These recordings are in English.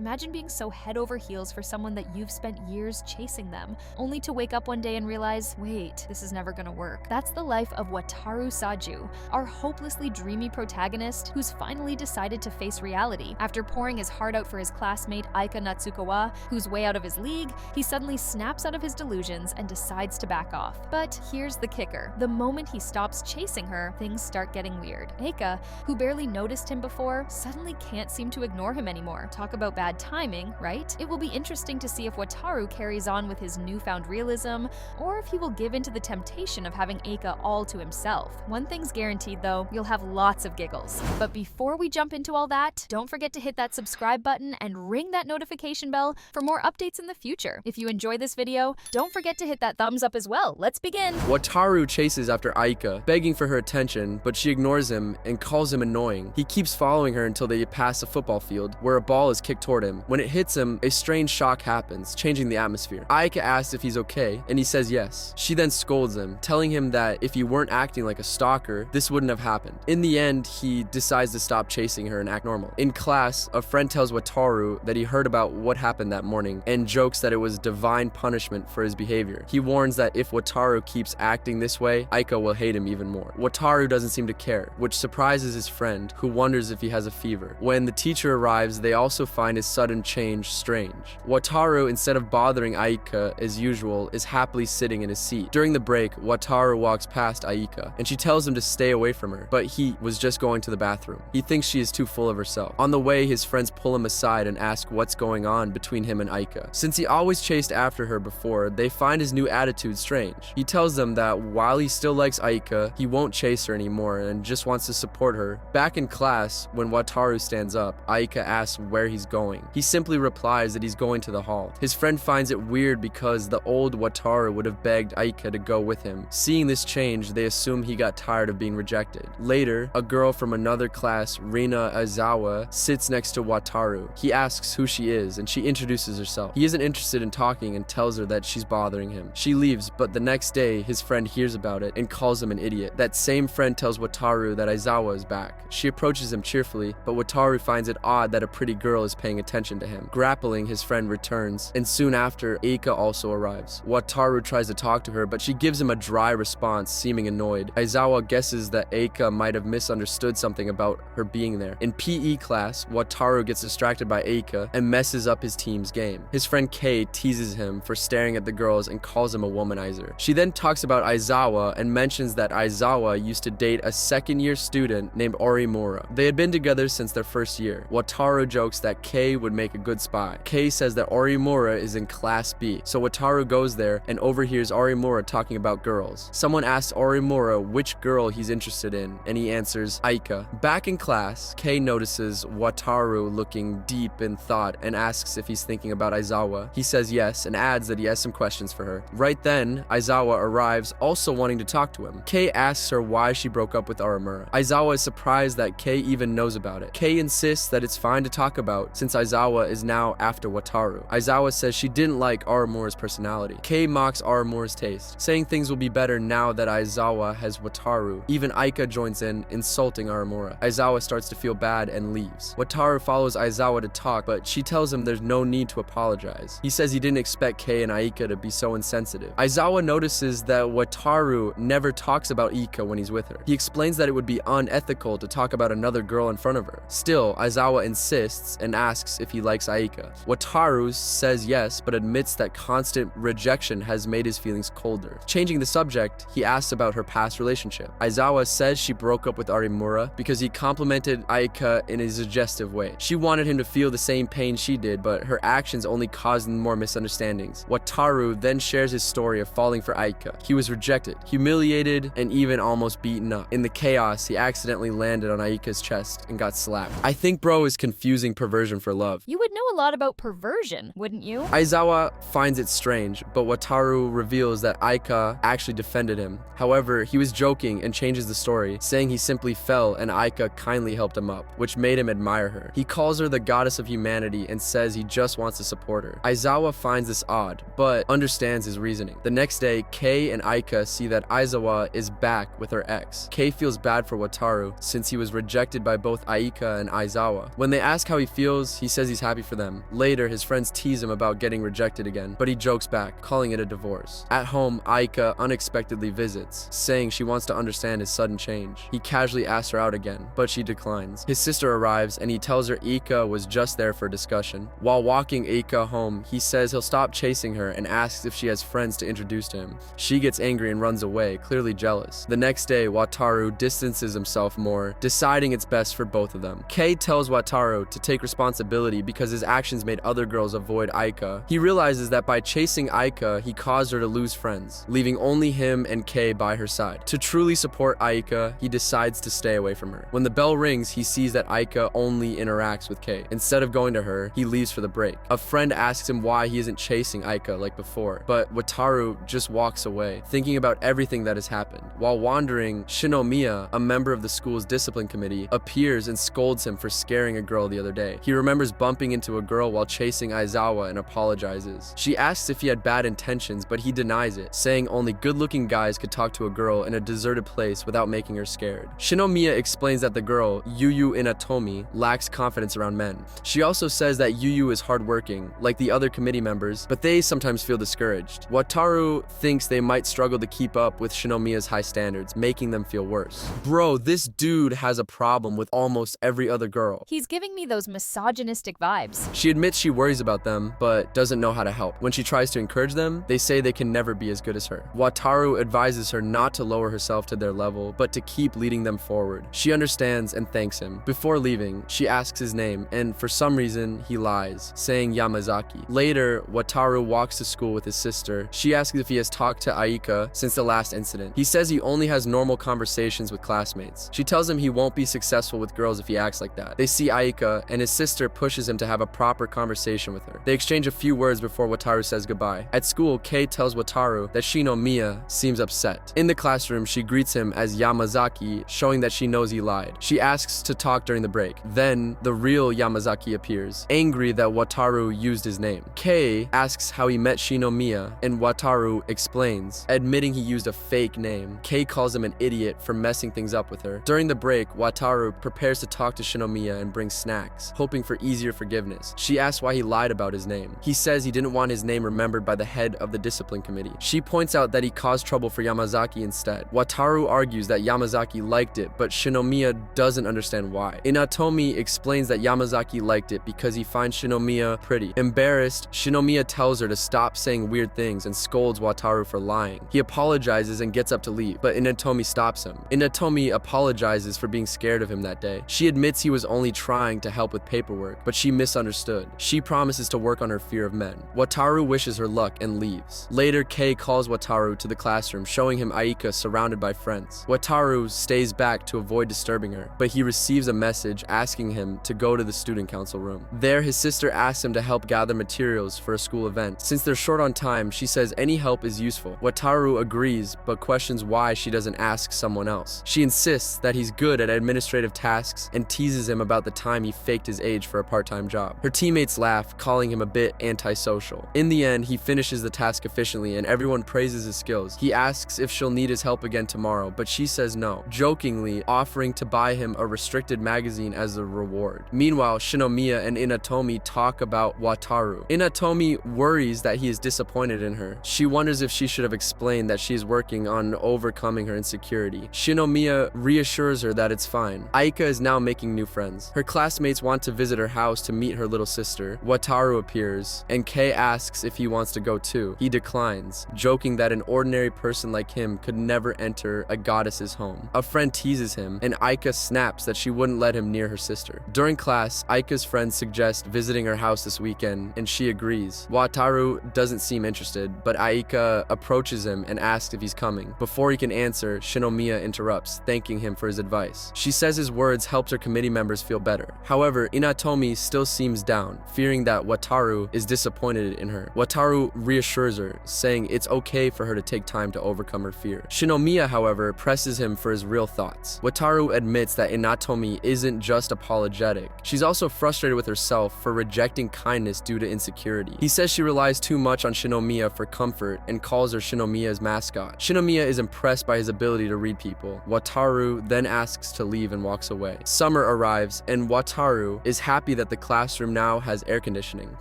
Imagine being so head over heels for someone that you've spent years chasing them, only to wake up one day and realize, wait, this is never gonna work. That's the life of Wataru Saju, our hopelessly dreamy protagonist who's finally decided to face reality. After pouring his heart out for his classmate Aika Natsukawa, who's way out of his league, he suddenly snaps out of his delusions and decides to back off. But here's the kicker. The moment he stops chasing her, things start getting weird. Aika, who barely noticed him before, suddenly can't seem to ignore him anymore. Talk about bad timing, right? It will be interesting to see if Wataru carries on with his newfound realism, or if he will give in to the temptation of having Aika all to himself. One thing's guaranteed though, you'll have lots of giggles. But before we jump into all that, don't forget to hit that subscribe button and ring that notification bell for more updates in the future. If you enjoy this video, don't forget to hit that thumbs up as well. Let's begin! Wataru chases after Aika, begging for her attention, but she ignores him and calls him annoying. He keeps following her until they pass a football field, where a ball is kicked toward him. When it hits him, a strange shock happens, changing the atmosphere. Aika asks if he's okay, and he says yes. She then scolds him, telling him that if he weren't acting like a stalker, this wouldn't have happened. In the end, he decides to stop chasing her and act normal. In class, a friend tells Wataru that he heard about what happened that morning, and jokes that it was divine punishment for his behavior. He warns that if Wataru keeps acting this way, Aika will hate him even more. Wataru doesn't seem to care, which surprises his friend, who wonders if he has a fever. When the teacher arrives, they also find his sudden change strange. Wataru, instead of bothering Aika as usual, is happily sitting in his seat. During the break, Wataru walks past Aika, and she tells him to stay away from her, but he was just going to the bathroom. He thinks she is too full of herself. On the way, his friends pull him aside and ask what's going on between him and Aika. Since he always chased after her before, they find his new attitude strange. He tells them that while he still likes Aika, he won't chase her anymore and just wants to support her. Back in class, when Wataru stands up, Aika asks where he's going. He simply replies that he's going to the hall. His friend finds it weird because the old Wataru would have begged Aika to go with him. Seeing this change, they assume he got tired of being rejected. Later, a girl from another class, Rina Aizawa, sits next to Wataru. He asks who she is, and she introduces herself. He isn't interested in talking and tells her that she's bothering him. She leaves, but the next day, his friend hears about it and calls him an idiot. That same friend tells Wataru that Aizawa is back. She approaches him cheerfully, but Wataru finds it odd that a pretty girl is paying attention to him. Grappling, his friend returns, and soon after, Aika also arrives. Wataru tries to talk to her, but she gives him a dry response, seeming annoyed. Aizawa guesses that Aika might have misunderstood something about her being there. In PE class, Wataru gets distracted by Aika and messes up his team's game. His friend Kei teases him for staring at the girls and calls him a womanizer. She then talks about Aizawa and mentions that Aizawa used to date a second-year student named Orimura. They had been together since their first year. Wataru jokes that Kei would make a good spy. Kei says that Orimura is in Class B, so Wataru goes there and overhears Orimura talking about girls. Someone asks Orimura which girl he's interested in, and he answers Aika. Back in class, Kei notices Wataru looking deep in thought and asks if he's thinking about Aizawa. He says yes and adds that he has some questions for her. Right then, Aizawa arrives, also wanting to talk to him. Kei asks her why she broke up with Orimura. Aizawa is surprised that Kei even knows about it. Kei insists that it's fine to talk about since Aizawa is now after Wataru. Aizawa says she didn't like Orimura's personality. Kei mocks Orimura's taste, saying things will be better now that Aizawa has Wataru. Even Aika joins in, insulting Orimura. Aizawa starts to feel bad and leaves. Wataru follows Aizawa to talk, but she tells him there's no need to apologize. He says he didn't expect Kei and Aika to be so insensitive. Aizawa notices that Wataru never talks about Aika when he's with her. He explains that it would be unethical to talk about another girl in front of her. Still, Aizawa insists and asks if he likes Aika. Wataru says yes, but admits that constant rejection has made his feelings colder. Changing the subject, he asks about her past relationship. Aizawa says she broke up with Orimura because he complimented Aika in a suggestive way. She wanted him to feel the same pain she did, but her actions only caused more misunderstandings. Wataru then shares his story of falling for Aika. He was rejected, humiliated, and even almost beaten up. In the chaos, he accidentally landed on Aika's chest and got slapped. I think bro is confusing perversion for love. You would know a lot about perversion, wouldn't you? Aizawa finds it strange, but Wataru reveals that Aika actually defended him. However, he was joking and changes the story, saying he simply fell and Aika kindly helped him up, which made him admire her. He calls her the goddess of humanity and says he just wants to support her. Aizawa finds this odd, but understands his reasoning. The next day, Kei and Aika see that Aizawa is back with her ex. Kei feels bad for Wataru since he was rejected by both Aika and Aizawa. When they ask how he feels, he says he's happy for them. Later, his friends tease him about getting rejected again, but he jokes back, calling it a divorce. At home, Aika unexpectedly visits, saying she wants to understand his sudden change. He casually asks her out again, but she declines. His sister arrives and he tells her Aika was just there for discussion. While walking Aika home, he says he'll stop chasing her and asks if she has friends to introduce to him. She gets angry and runs away, clearly jealous. The next day, Wataru distances himself more, deciding it's best for both of them. Kei tells Wataru to take responsibility because his actions made other girls avoid Aika. He realizes that by chasing Aika, he caused her to lose friends, leaving only him and Kei by her side. To truly support Aika, he decides to stay away from her. When the bell rings, he sees that Aika only interacts with Kei. Instead of going to her, he leaves for the break. A friend asks him why he isn't chasing Aika like before, but Wataru just walks away, thinking about everything that has happened. While wandering, Shinomiya, a member of the school's discipline committee, appears and scolds him for scaring a girl the other day. He remembers bumping into a girl while chasing Aizawa and apologizes. She asks if he had bad intentions, but he denies it, saying only good-looking guys could talk to a girl in a deserted place without making her scared. Shinomiya explains that the girl, Yuyu Inatomi, lacks confidence around men. She also says that Yuyu is hardworking, like the other committee members, but they sometimes feel discouraged. Wataru thinks they might struggle to keep up with Shinomiya's high standards, making them feel worse. Bro, this dude has a problem with almost every other girl. He's giving me those misogynistic vibes. She admits she worries about them, but doesn't know how to help. When she tries to encourage them, they say they can never be as good as her. Wataru advises her not to lower herself to their level, but to keep leading them forward. She understands and thanks him. Before leaving, she asks his name, and for some reason, he lies, saying Yamazaki. Later, Wataru walks to school with his sister. She asks if he has talked to Aika since the last incident. He says he only has normal conversations with classmates. She tells him he won't be successful with girls if he acts like that. They see Aika, and his sister pushes him to have a proper conversation with her. They exchange a few words before Wataru says goodbye. At school, Kei tells Wataru that Shinomiya seems upset. In the classroom, she greets him as Yamazaki, showing that she knows he lied. She asks to talk during the break. Then, the real Yamazaki appears, angry that Wataru used his name. Kei asks how he met Shinomiya, and Wataru explains, admitting he used a fake name. Kei calls him an idiot for messing things up with her. During the break, Wataru prepares to talk to Shinomiya and brings snacks, hoping for easier forgiveness. She asks why he lied about his name. He says he didn't want his name remembered by the head of the discipline committee. She points out that he caused trouble for Yamazaki instead. Wataru argues that Yamazaki liked it, but Shinomiya doesn't understand why. Inatomi explains that Yamazaki liked it because he finds Shinomiya pretty. Embarrassed, Shinomiya tells her to stop saying weird things and scolds Wataru for lying. He apologizes and gets up to leave, but Inatomi stops him. Inatomi apologizes for being scared of him that day. She admits he was only trying to help with paperwork, but she misunderstood. She promises to work on her fear of men. Wataru wishes her luck and leaves. Later, Kei calls Wataru to the classroom, showing him Aika surrounded by friends. Wataru stays back to avoid disturbing her, but he receives a message asking him to go to the student council room. There, his sister asks him to help gather materials for a school event. Since they're short on time, she says any help is useful. Wataru agrees, but questions why she doesn't ask someone else. She insists that he's good at administrative tasks and teases him about the time he faked his age for a part-time job. Her teammates laugh, calling him a bit antisocial. In the end, he finishes the task efficiently and everyone praises his skills. He asks if she'll need his help again tomorrow, but she says no, jokingly offering to buy him a restricted magazine as a reward. Meanwhile, Shinomiya and Inatomi talk about Wataru. Inatomi worries that he is disappointed in her. She wonders if she should have explained that she is working on overcoming her insecurity. Shinomiya reassures her that it's fine. Aika is now making new friends. Her classmates want to visit her house to meet her little sister. Wataru appears, and Kei asks if he wants to go too. He declines, joking that an ordinary person like him could never enter a goddess's home. A friend teases him, and Aika snaps that she wouldn't let him near her sister. During class, Aika's friends suggest visiting her house this weekend, and she agrees. Wataru doesn't seem interested, but Aika approaches him and asks if he's coming. Before he can answer, Shinomiya interrupts, thanking him for his advice. She says his words helped her committee members feel better. However, Inatomi still seems down, fearing that Wataru is disappointed in her. Wataru reassures her, saying it's okay for her to take time to overcome her fear. Shinomiya, however, presses him for his real thoughts. Wataru admits that Inatomi isn't just apologetic. She's also frustrated with herself for rejecting kindness due to insecurity. He says she relies too much on Shinomiya for comfort and calls her Shinomiya's mascot. Shinomiya is impressed by his ability to read people. Wataru then asks to leave and walks away. Summer arrives, and Wataru is happy that that the classroom now has air conditioning.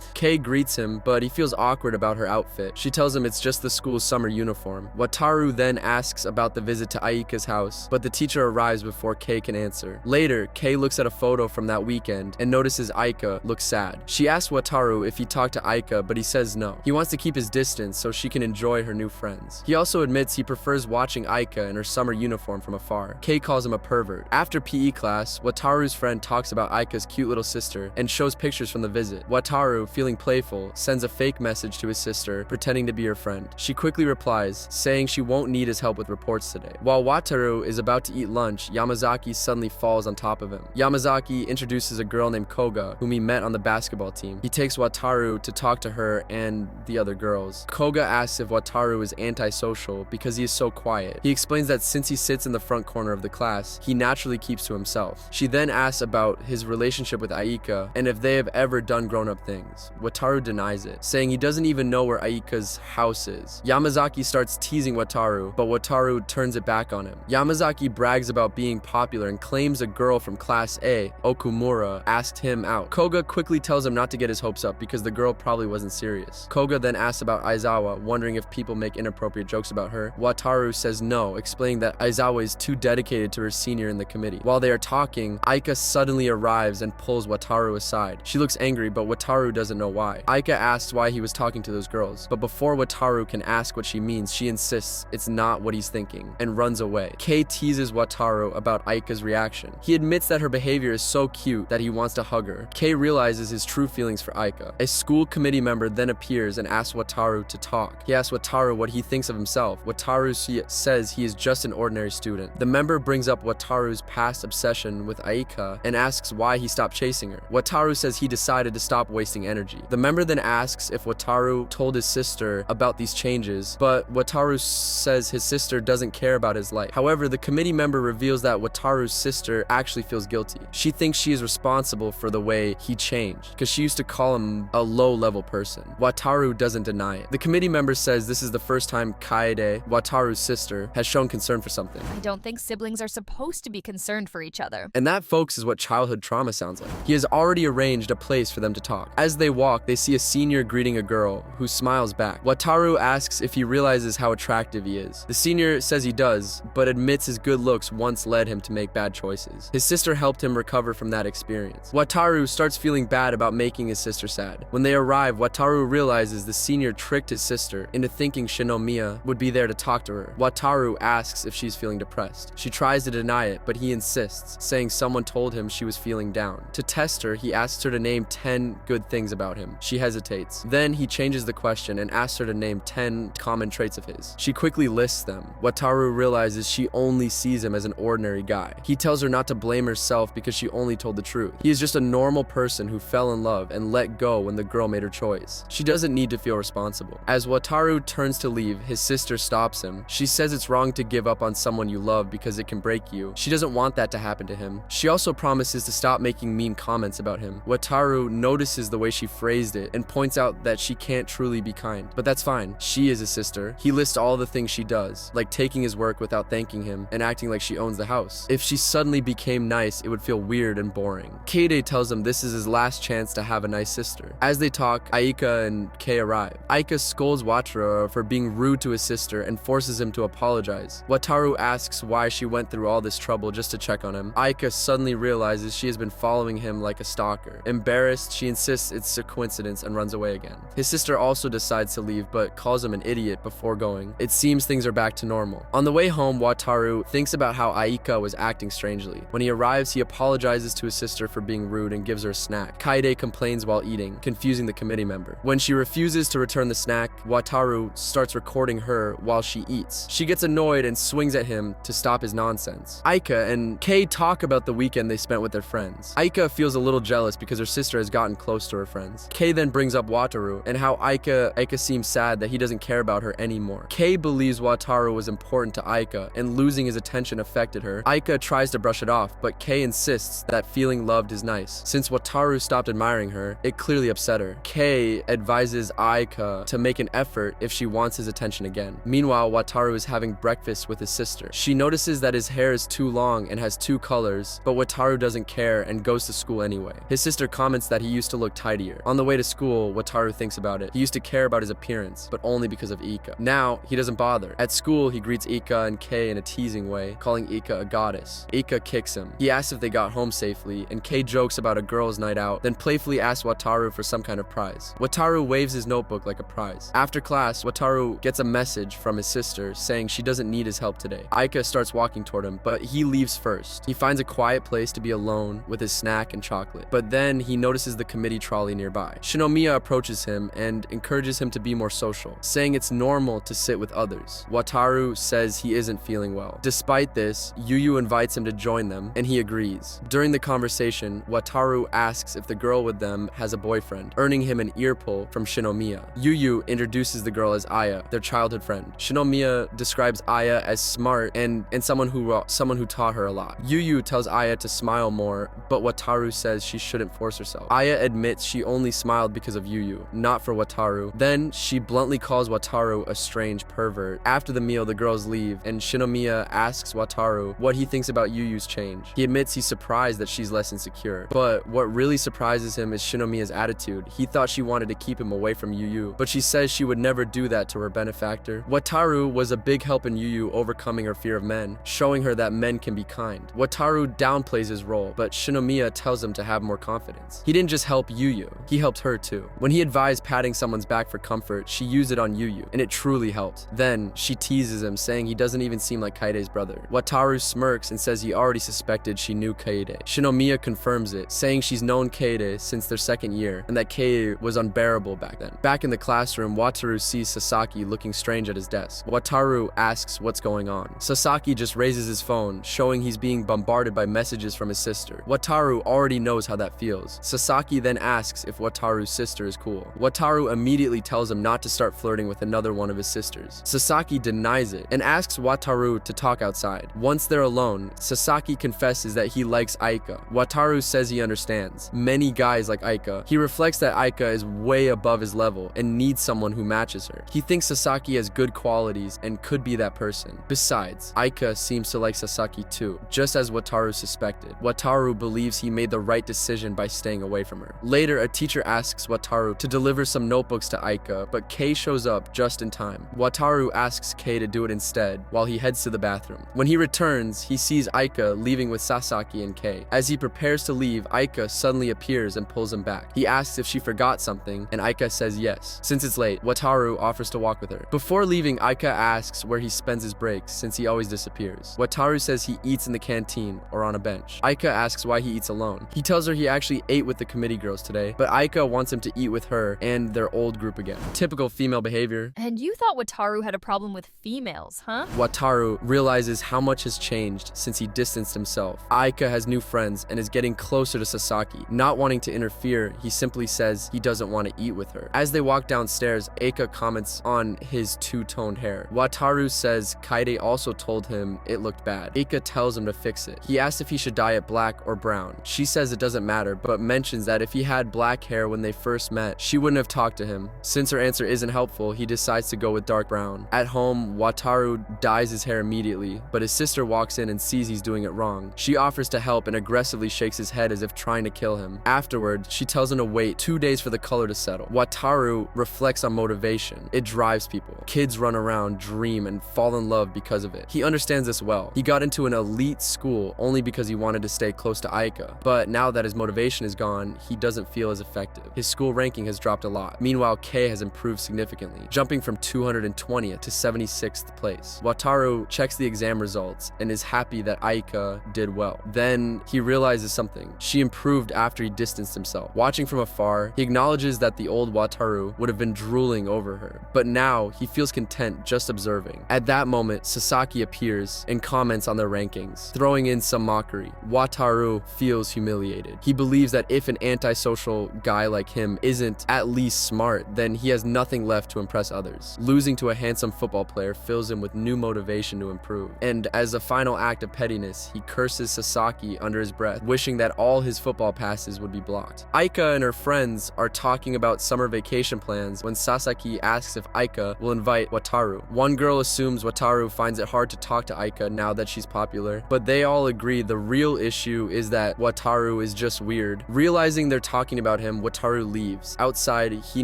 Kei greets him, but he feels awkward about her outfit. She tells him it's just the school's summer uniform. Wataru then asks about the visit to Aika's house, but the teacher arrives before Kei can answer. Later, Kei looks at a photo from that weekend and notices Aika looks sad. She asks Wataru if he talked to Aika, but he says no. He wants to keep his distance so she can enjoy her new friends. He also admits he prefers watching Aika in her summer uniform from afar. Kei calls him a pervert. After PE class, Wataru's friend talks about Aika's cute little sister and shows pictures from the visit. Wataru, feeling playful, sends a fake message to his sister, pretending to be her friend. She quickly replies, saying she won't need his help with reports today. While Wataru is about to eat lunch, Yamazaki suddenly falls on top of him. Yamazaki introduces a girl named Koga, whom he met on the basketball team. He takes Wataru to talk to her and the other girls. Koga asks if Wataru is antisocial because he is so quiet. He explains that since he sits in the front corner of the class, he naturally keeps to himself. She then asks about his relationship with Aika and if they have ever done grown-up things. Wataru denies it, saying he doesn't even know where Aika's house is. Yamazaki starts teasing Wataru, but Wataru turns it back on him. Yamazaki brags about being popular and claims a girl from Class A, Okumura, asked him out. Koga quickly tells him not to get his hopes up because the girl probably wasn't serious. Koga then asks about Aizawa, wondering if people make inappropriate jokes about her. Wataru says no, explaining that Aizawa is too dedicated to her senior in the committee. While they are talking, Aika suddenly arrives and pulls Wataru aside. She looks angry, but Wataru doesn't know why. Aika asks why he was talking to those girls, but before Wataru can ask what she means, she insists it's not what he's thinking and runs away. Kei teases Wataru about Aika's reaction. He admits that her behavior is so cute that he wants to hug her. Kei realizes his true feelings for Aika. A school committee member then appears and asks Wataru to talk. He asks Wataru what he thinks of himself. Wataru says he is just an ordinary student. The member brings up Wataru's past obsession with Aika and asks why he stopped chasing her. Wataru says he decided to stop wasting energy. The member then asks if Wataru told his sister about these changes, but Wataru says his sister doesn't care about his life. However, the committee member reveals that Wataru's sister actually feels guilty. She thinks she is responsible for the way he changed, because she used to call him a low-level person. Wataru doesn't deny it. The committee member says this is the first time Kaede, Wataru's sister, has shown concern for something. I don't think siblings are supposed to be concerned for each other. And that, folks, is what childhood trauma sounds like. He has already arranged a place for them to talk. As they walk, they see a senior greeting a girl, who smiles back. Wataru asks if he realizes how attractive he is. The senior says he does, but admits his good looks once led him to make bad choices. His sister helped him recover from that experience. Wataru starts feeling bad about making his sister sad. When they arrive, Wataru realizes the senior tricked his sister into thinking Shinomiya would be there to talk to her. Wataru asks if she's feeling depressed. She tries to deny it, but he insists, saying someone told him she was feeling down. To test her, he asks her to name 10 good things about him. She hesitates. Then he changes the question and asks her to name 10 common traits of his. She quickly lists them. Wataru realizes she only sees him as an ordinary guy. He tells her not to blame herself because she only told the truth. He is just a normal person who fell in love and let go when the girl made her choice. She doesn't need to feel responsible. As Wataru turns to leave, his sister stops him. She says it's wrong to give up on someone you love because it can break you. She doesn't want that to happen to him. She also promises to stop making mean comments about him. Wataru notices the way she phrased it and points out that she can't truly be kind. But that's fine. She is a sister. He lists all the things she does, like taking his work without thanking him and acting like she owns the house. If she suddenly became nice, it would feel weird and boring. Kaede tells him this is his last chance to have a nice sister. As they talk, Aika and Kei arrive. Aika scolds Wataru for being rude to his sister and forces him to apologize. Wataru asks why she went through all this trouble just to check on him. Aika suddenly realizes she has been following him like a stalker. Embarrassed, she insists it's a coincidence and runs away again. His sister also decides to leave, but calls him an idiot before going. It seems things are back to normal. On the way home, Wataru thinks about how Aika was acting strangely. When he arrives, he apologizes to his sister for being rude and gives her a snack. Kaede complains while eating, confusing the committee member. When she refuses to return the snack, Wataru starts recording her while she eats. She gets annoyed and swings at him to stop his nonsense. Aika and Kei talk about the weekend they spent with their friends. Aika feels a little jealous because her sister has gotten close to her friends. Kei then brings up Wataru and how Aika seems sad that he doesn't care about her anymore. Kei believes Wataru was important to Aika and losing his attention affected her. Aika tries to brush it off, but Kei insists that feeling loved is nice. Since Wataru stopped admiring her, it clearly upset her. Kei advises Aika to make an effort if she wants his attention again. Meanwhile, Wataru is having breakfast with his sister. She notices that his hair is too long and has two colors, but Wataru doesn't care and goes to school anyway. way. His sister comments that he used to look tidier. On the way to school, Wataru thinks about it. He used to care about his appearance, but only because of Ika. Now, he doesn't bother. At school, he greets Ika and Kei in a teasing way, calling Ika a goddess. Ika kicks him. He asks if they got home safely, and Kei jokes about a girl's night out, then playfully asks Wataru for some kind of prize. Wataru waves his notebook like a prize. After class, Wataru gets a message from his sister saying she doesn't need his help today. Aika starts walking toward him, but he leaves first. He finds a quiet place to be alone with his snack and chocolate, but then he notices the committee trolley nearby. Shinomiya approaches him and encourages him to be more social, saying it's normal to sit with others. Wataru says he isn't feeling well. Despite this, Yuyu invites him to join them, and he agrees. During the conversation, Wataru asks if the girl with them has a boyfriend, earning him an earpull from Shinomiya. Yuyu introduces the girl as Aya, their childhood friend. Shinomiya describes Aya as smart and someone who taught her a lot. Yuyu tells Aya to smile more, but Wataru says she shouldn't force herself. Aya admits she only smiled because of Yuyu, not for Wataru. Then she bluntly calls Wataru a strange pervert. After the meal, the girls leave, and Shinomiya asks Wataru what he thinks about Yuyu's change. He admits he's surprised that she's less insecure, but what really surprises him is Shinomiya's attitude. He thought she wanted to keep him away from Yuyu, but she says she would never do that to her benefactor. Wataru was a big help in Yuyu overcoming her fear of men, showing her that men can be kind. Wataru downplays his role, but Shinomiya tells him to have more confidence. He didn't just help Yuyu, he helped her too. When he advised patting someone's back for comfort, she used it on Yuyu, and it truly helped. Then, she teases him, saying he doesn't even seem like Kaide's brother. Wataru smirks and says he already suspected she knew Kaede. Shinomiya confirms it, saying she's known Kaede since their second year, and that Kaede was unbearable back then. Back in the classroom, Wataru sees Sasaki looking strange at his desk. Wataru asks what's going on. Sasaki just raises his phone, showing he's being bombarded by messages from his sister. Wataru already knows how that feels. Sasaki then asks if Wataru's sister is cool. Wataru immediately tells him not to start flirting with another one of his sisters. Sasaki denies it and asks Wataru to talk outside. Once they're alone, Sasaki confesses that he likes Aika. Wataru says he understands. Many guys like Aika. He reflects that Aika is way above his level and needs someone who matches her. He thinks Sasaki has good qualities and could be that person. Besides, Aika seems to like Sasaki too, just as Wataru suspected. Wataru believes he made the right decision by staying away from her. Later, a teacher asks Wataru to deliver some notebooks to Aika, but Kei shows up just in time. Wataru asks Kei to do it instead, while he heads to the bathroom. When he returns, he sees Aika leaving with Sasaki and Kei. As he prepares to leave, Aika suddenly appears and pulls him back. He asks if she forgot something, and Aika says yes. Since it's late, Wataru offers to walk with her. Before leaving, Aika asks where he spends his breaks, since he always disappears. Wataru says he eats in the canteen or on a bench. Aika asks why he eats alone. He tells her he actually ate with the committee girls today, but Aika wants him to eat with her and their old group again. Typical female behavior. And you thought Wataru had a problem with females, huh? Wataru realizes how much has changed since he distanced himself. Aika has new friends and is getting closer to Sasaki. Not wanting to interfere, he simply says he doesn't want to eat with her. As they walk downstairs, Aika comments on his two-toned hair. Wataru says Kaede also told him it looked bad. Aika tells him to fix it. He asks if he should dye it black or brown. She says it doesn't matter, but mentions that if he had black hair when they first met, she wouldn't have talked to him. Since her answer isn't helpful, he decides to go with dark brown. At home, Wataru dyes his hair immediately, but his sister walks in and sees he's doing it wrong. She offers to help and aggressively shakes his head as if trying to kill him. Afterward, she tells him to wait 2 days for the color to settle. Wataru reflects on motivation. It drives people. Kids run around, dream, and fall in love because of it. He understands this well. He got into an elite school only because he wanted to stay close to Aika, but now that his motivation is gone, he doesn't feel as effective. His school ranking has dropped a lot. Meanwhile, Kei has improved significantly, jumping from 220th to 76th place. Wataru checks the exam results and is happy that Aika did well. Then he realizes something. She improved after he distanced himself. Watching from afar, he acknowledges that the old Wataru would have been drooling over her, but now he feels content just observing. At that moment, Sasaki appears and comments on their rankings, throwing in some mockery. Wataru feels humiliated. He believes that if an antisocial guy like him isn't at least smart, then he has nothing left to impress others. Losing to a handsome football player fills him with new motivation to improve. And as a final act of pettiness, he curses Sasaki under his breath, wishing that all his football passes would be blocked. Aika and her friends are talking about summer vacation plans when Sasaki asks if Aika will invite Wataru. One girl assumes Wataru finds it hard to talk to Aika now that she's popular, but they all agree the real issue is that Wataru is just weird. Realizing they're talking about him, Wataru leaves. Outside, he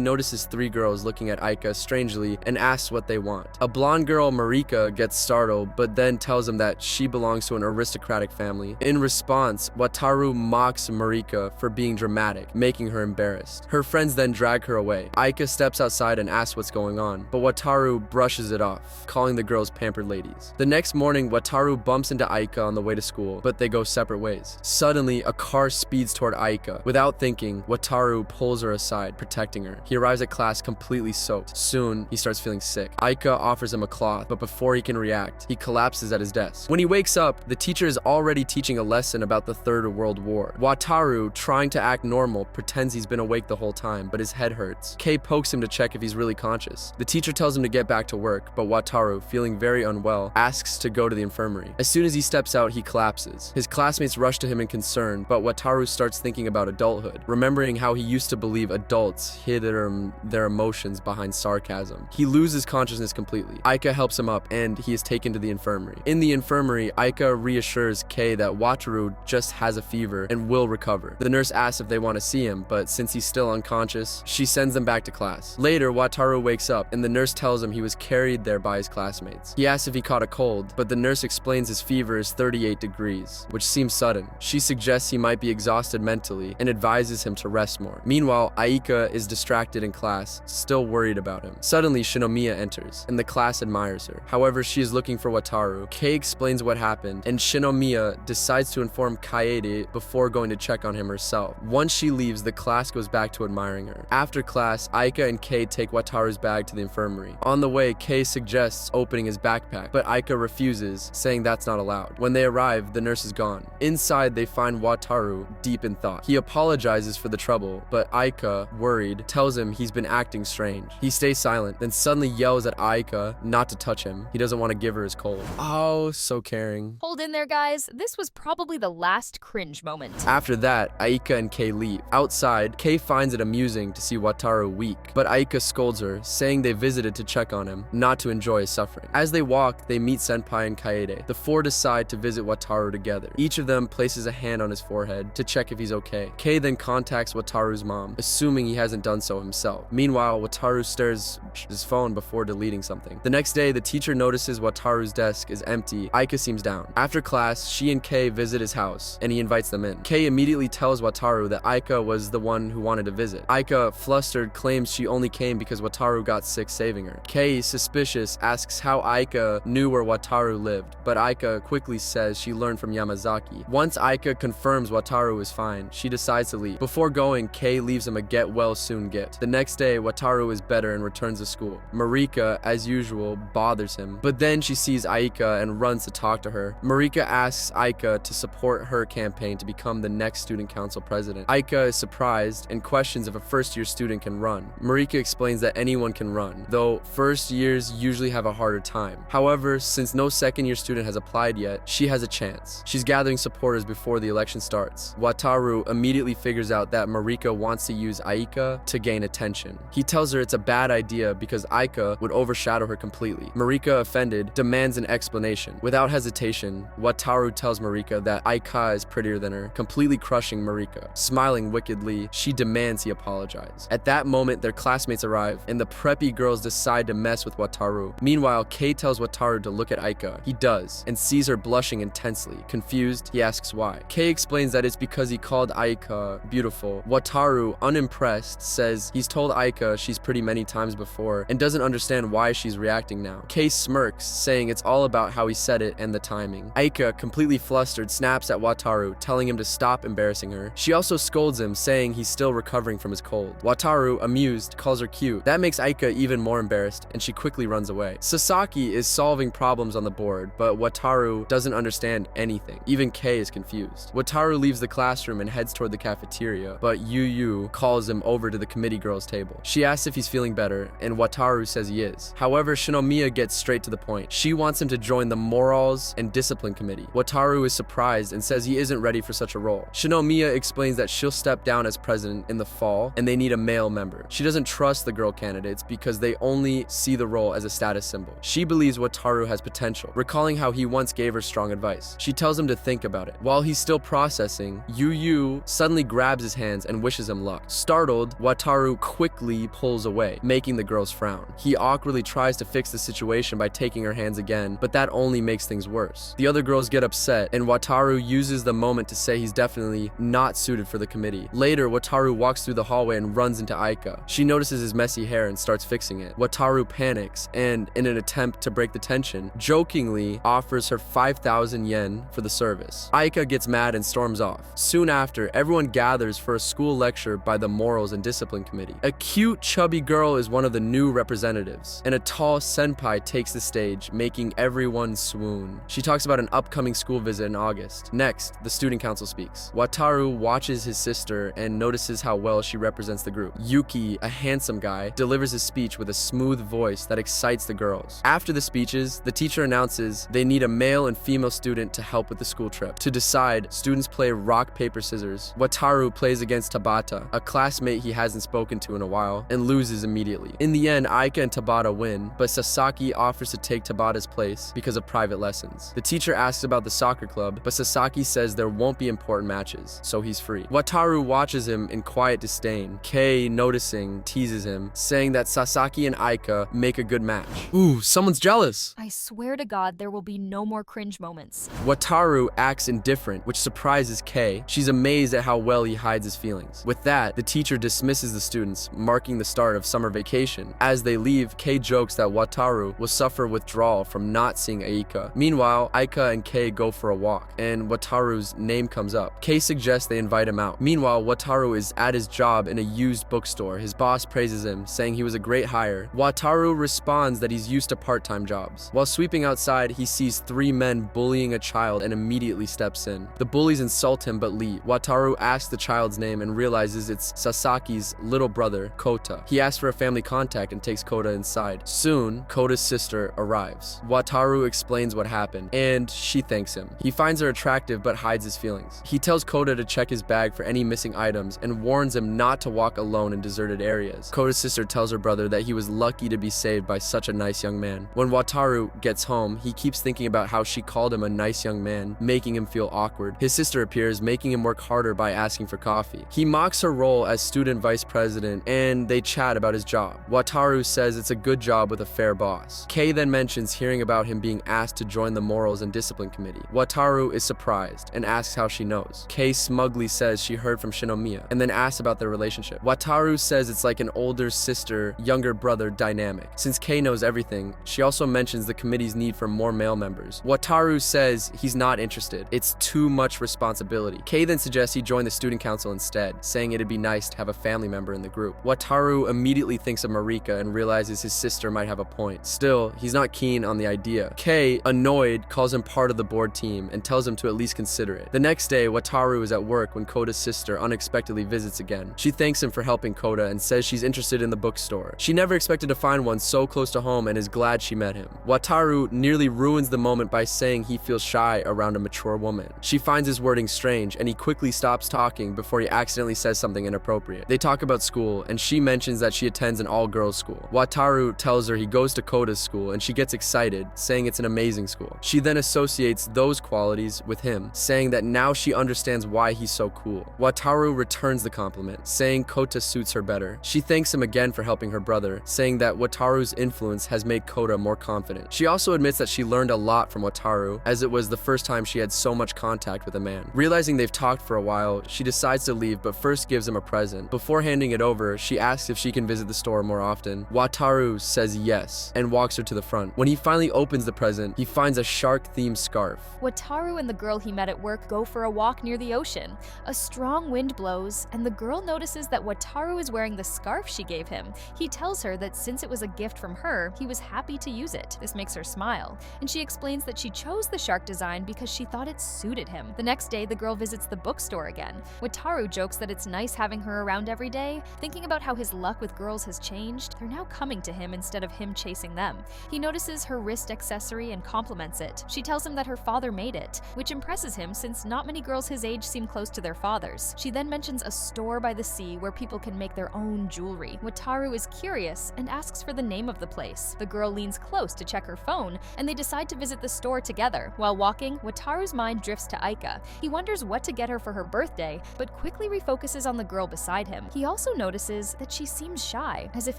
notices 3 girls looking at Aika strangely and asks what they want. A blonde girl, Marika, gets startled, but then tells him that she belongs to an aristocratic family. In response, Wataru mocks Marika for being dramatic, making her embarrassed. Her friends then drag her away. Aika steps outside and asks what's going on, but Wataru brushes it off, calling the girls pampered ladies. The next morning, Wataru bumps into Aika on the way to school, but they go separate ways. Suddenly, a car speeds toward Aika. Without thinking, Wataru pulls her aside, protecting her. He arrives at class completely soaked. Soon, he starts feeling sick. Aika offers him a cloth, but before he can react, he collapses at his desk. When he wakes up, the teacher is already teaching a lesson about the Third World War. Wataru, trying to act normal, pretends he's been awake the whole time, but his head hurts. Kei pokes him to check if he's really conscious. The teacher tells him to get back to work, but Wataru, feeling very unwell, asks to go to the infirmary. As soon as he steps out, he collapses. His classmates rush to him in concern, but Wataru starts thinking about adulthood, remembering how he used to believe adults hid their emotions behind sarcasm. He loses consciousness completely. Aika helps him up, and he is taken to the infirmary. In the infirmary, Aika reassures Kei that Wataru just has a fever and will recover. The nurse asks if they want to see him, but since he's still unconscious, she sends them back to class. Later, Wataru wakes up, and the nurse tells him he was carried there by his classmates. He asks if he caught a cold, but the nurse explains his fever is 38 degrees, which seems sudden. She suggests he might be exhausted mentally and advises him to rest more. Meanwhile, Aika is distracted in class, still worried about him. Suddenly, Shinomiya enters, and the class admires her. However, she is looking for Wataru. Kei explains what happened, and Shinomiya decides to inform Kaede before going to check on him herself. Once she leaves, the class goes back to admiring her. After class, Aika and Kei take Wataru's bag to the infirmary. On the way, Kei suggests opening his backpack, but Aika refuses, saying that's not allowed. When they arrive, the nurse is gone. Inside, they find Wataru deep in thought. He apologizes for the trouble, but Aika, worried, tells him he's been acting strange. He stays silent, then suddenly yells at Aika not to touch him. He doesn't want to give her his cold. Oh, so caring. Hold in there, guys. This was probably the last cringe moment. After that, Aika and Kei leave. Outside, Kei finds it amusing to see Wataru weak, but Aika scolds her, saying they visited to check on him, not to enjoy his suffering. As they walk, they meet Senpai and Kaede. The 4 decide to visit Wataru together. Each of them places a hand on his forehead to check if he's okay. Kei then contacts Wataru's mom, assuming he hasn't done so himself. Meanwhile, Wataru stares at his phone before deleting something. The next day, the teacher notices Wataru's desk is empty. Aika seems down. After class, she and Kei visit his house, and he invites them in. Kei immediately tells Wataru that Aika was the one who wanted to visit. Aika, flustered, claims she only came because Wataru got sick saving her. Kei, suspicious, asks how Aika knew where Wataru lived, but Aika quickly says she learned from Yamazaki. Once Aika confirms Wataru is fine, she decides to leave. Before going, Kei leaves him a get well soon gift. The next day, Wataru is better and returns to school. Marika, as usual, bothers him, but then she sees Aika and runs to talk to her. Marika asks Aika to support her campaign to become the next student council president. Aika is surprised and questions if a first-year student can run. Marika explains that anyone can run, though first years usually have a harder time. However, since no second-year student has applied yet, she has a chance. She's gathering supporters before the election starts. Wataru immediately figures out that Marika wants to use Aika to gain attention. He tells her it's a bad idea because Aika would overshadow her completely. Marika, offended, demands an explanation. Without hesitation, Wataru tells Marika that Aika is prettier than her, completely crushing Marika. Smiling wickedly, she demands he apologize. At that moment, their classmates arrive, and the preppy girls decide to mess with Wataru. Meanwhile, Kei tells Wataru to look at Aika. He does, and sees her blushing intensely. Confused, he asks why. Kei explains that it's because he called Aika beautiful. Wataru, unimpressed, says he's told Aika she's pretty many times before, and doesn't understand why she's reacting now. Kei smirks, saying it's all about how he said it and the timing. Aika, completely flustered, snaps at Wataru, telling him to stop embarrassing her. She also scolds him, saying he's still recovering from his cold. Wataru, amused, calls her cute. That makes Aika even more embarrassed, and she quickly runs away. Sasaki is solving problems on the board, but Wataru doesn't understand anything. Even Kei is confused. Wataru leaves the classroom and heads toward the cafeteria, but Yu calls him over to the committee girls' table. She asks if he's feeling better, and Wataru says he is. However, Shinomiya gets straight to the point. She wants him to join the Morals and Discipline Committee. Wataru is surprised and says he isn't ready for such a role. Shinomiya explains that she'll step down as president in the fall, and they need a male member. She doesn't trust the girl candidates because they only see the role as a status symbol. She believes Wataru has potential, recalling how he once gave her strong advice. She tells him to think about it. While he's still processing, nothing, Yu suddenly grabs his hands and wishes him luck. Startled, Wataru quickly pulls away, making the girls frown. He awkwardly tries to fix the situation by taking her hands again, but that only makes things worse. The other girls get upset, and Wataru uses the moment to say he's definitely not suited for the committee. Later, Wataru walks through the hallway and runs into Aika. She notices his messy hair and starts fixing it. Wataru panics and, in an attempt to break the tension, jokingly offers her 5,000 yen for the service. Aika gets mad and storms off. Soon after, everyone gathers for a school lecture by the Morals and Discipline Committee. A cute, chubby girl is one of the new representatives, and a tall senpai takes the stage, making everyone swoon. She talks about an upcoming school visit in August. Next, the student council speaks. Wataru watches his sister and notices how well she represents the group. Yuki, a handsome guy, delivers his speech with a smooth voice that excites the girls. After the speeches, the teacher announces they need a male and female student to help with the school trip. To decide, students play rock, paper, scissors. Wataru plays against Tabata, a classmate he hasn't spoken to in a while, and loses immediately. In the end, Aika and Tabata win, but Sasaki offers to take Tabata's place because of private lessons. The teacher asks about the soccer club, but Sasaki says there won't be important matches, so he's free. Wataru watches him in quiet disdain. Kei, noticing, teases him, saying that Sasaki and Aika make a good match. Ooh, someone's jealous! I swear to God there will be no more cringe moments. Wataru acts indifferent, which surprises Kei. She's amazed at how well he hides his feelings. With that, the teacher dismisses the students, marking the start of summer vacation. As they leave, Kei jokes that Wataru will suffer withdrawal from not seeing Aika. Meanwhile, Aika and Kei go for a walk, and Wataru's name comes up. Kei suggests they invite him out. Meanwhile, Wataru is at his job in a used bookstore. His boss praises him, saying he was a great hire. Wataru responds that he's used to part-time jobs. While sweeping outside, he sees 3 men bullying a child and immediately steps in. The bullies insult him but leave. Wataru asks the child's name and realizes it's Sasaki's little brother, Kota. He asks for a family contact and takes Kota inside. Soon, Kota's sister arrives. Wataru explains what happened, and she thanks him. He finds her attractive but hides his feelings. He tells Kota to check his bag for any missing items and warns him not to walk alone in deserted areas. Kota's sister tells her brother that he was lucky to be saved by such a nice young man. When Wataru gets home, he keeps thinking about how she called him a nice young man, making him feel awkward. His sister appears, making him work harder by asking for coffee. He mocks her role as student vice president, and they chat about his job. Wataru says it's a good job with a fair boss. Kei then mentions hearing about him being asked to join the Morals and Discipline Committee. Wataru is surprised and asks how she knows. Kei smugly says she heard from Shinomiya, and then asks about their relationship. Wataru says it's like an older sister, younger brother dynamic. Since Kei knows everything, she also mentions the committee's need for more male members. Wataru says he's not interested. It's too much responsibility. Kei then suggests he join the student council instead, saying it'd be nice to have a family member in the group. Wataru immediately thinks of Marika and realizes his sister might have a point. Still, he's not keen on the idea. Kei, annoyed, calls him part of the board team and tells him to at least consider it. The next day, Wataru is at work when Kota's sister unexpectedly visits again. She thanks him for helping Kota and says she's interested in the bookstore. She never expected to find one so close to home and is glad she met him. Wataru nearly ruins the moment by saying he feels shy around a mature woman. She finds his wording strange and he quickly stops talking before he accidentally says something inappropriate. They talk about school and she mentions that she attends an all-girls school. Wataru tells her he goes to Kota's school and she gets excited, saying it's an amazing school. She then associates those qualities with him, saying that now she understands why he's so cool. Wataru returns the compliment, saying Kota suits her better. She thanks him again for helping her brother, saying that Wataru's influence has made Kota more confident. She also admits that she learned a lot from Wataru, as it was the first time she had so much contact with a man. Realizing they've talked for a while, she decides to leave but first gives him a present. Before handing it over, she asks if she can visit the store more often. Wataru says yes and walks her to the front. When he finally opens the present, he finds a shark-themed scarf. Wataru and the girl he met at work go for a walk near the ocean. A strong wind blows, and the girl notices that Wataru is wearing the scarf she gave him. He tells her that since it was a gift from her, he was happy to use it. This makes her smile, and she explains that she chose the shark design because she thought it suited him. The next day, the girl visits the bookstore again. Wataru jokes that it's nice having her around every day. Thinking about how his luck with girls has changed, they're now coming to him instead of him chasing them. He notices her wrist accessory and compliments it. She tells him that her father made it, which impresses him since not many girls his age seem close to their fathers. She then mentions a store by the sea where people can make their own jewelry. Wataru is curious and asks for the name of the place. The girl leans close to check her phone, and they decide to visit the store together. While walking, Wataru's mind drifts to Aika. He wonders what to get her for her birthday, but quickly refocuses on the girl beside him. He also notices that she seems shy, as if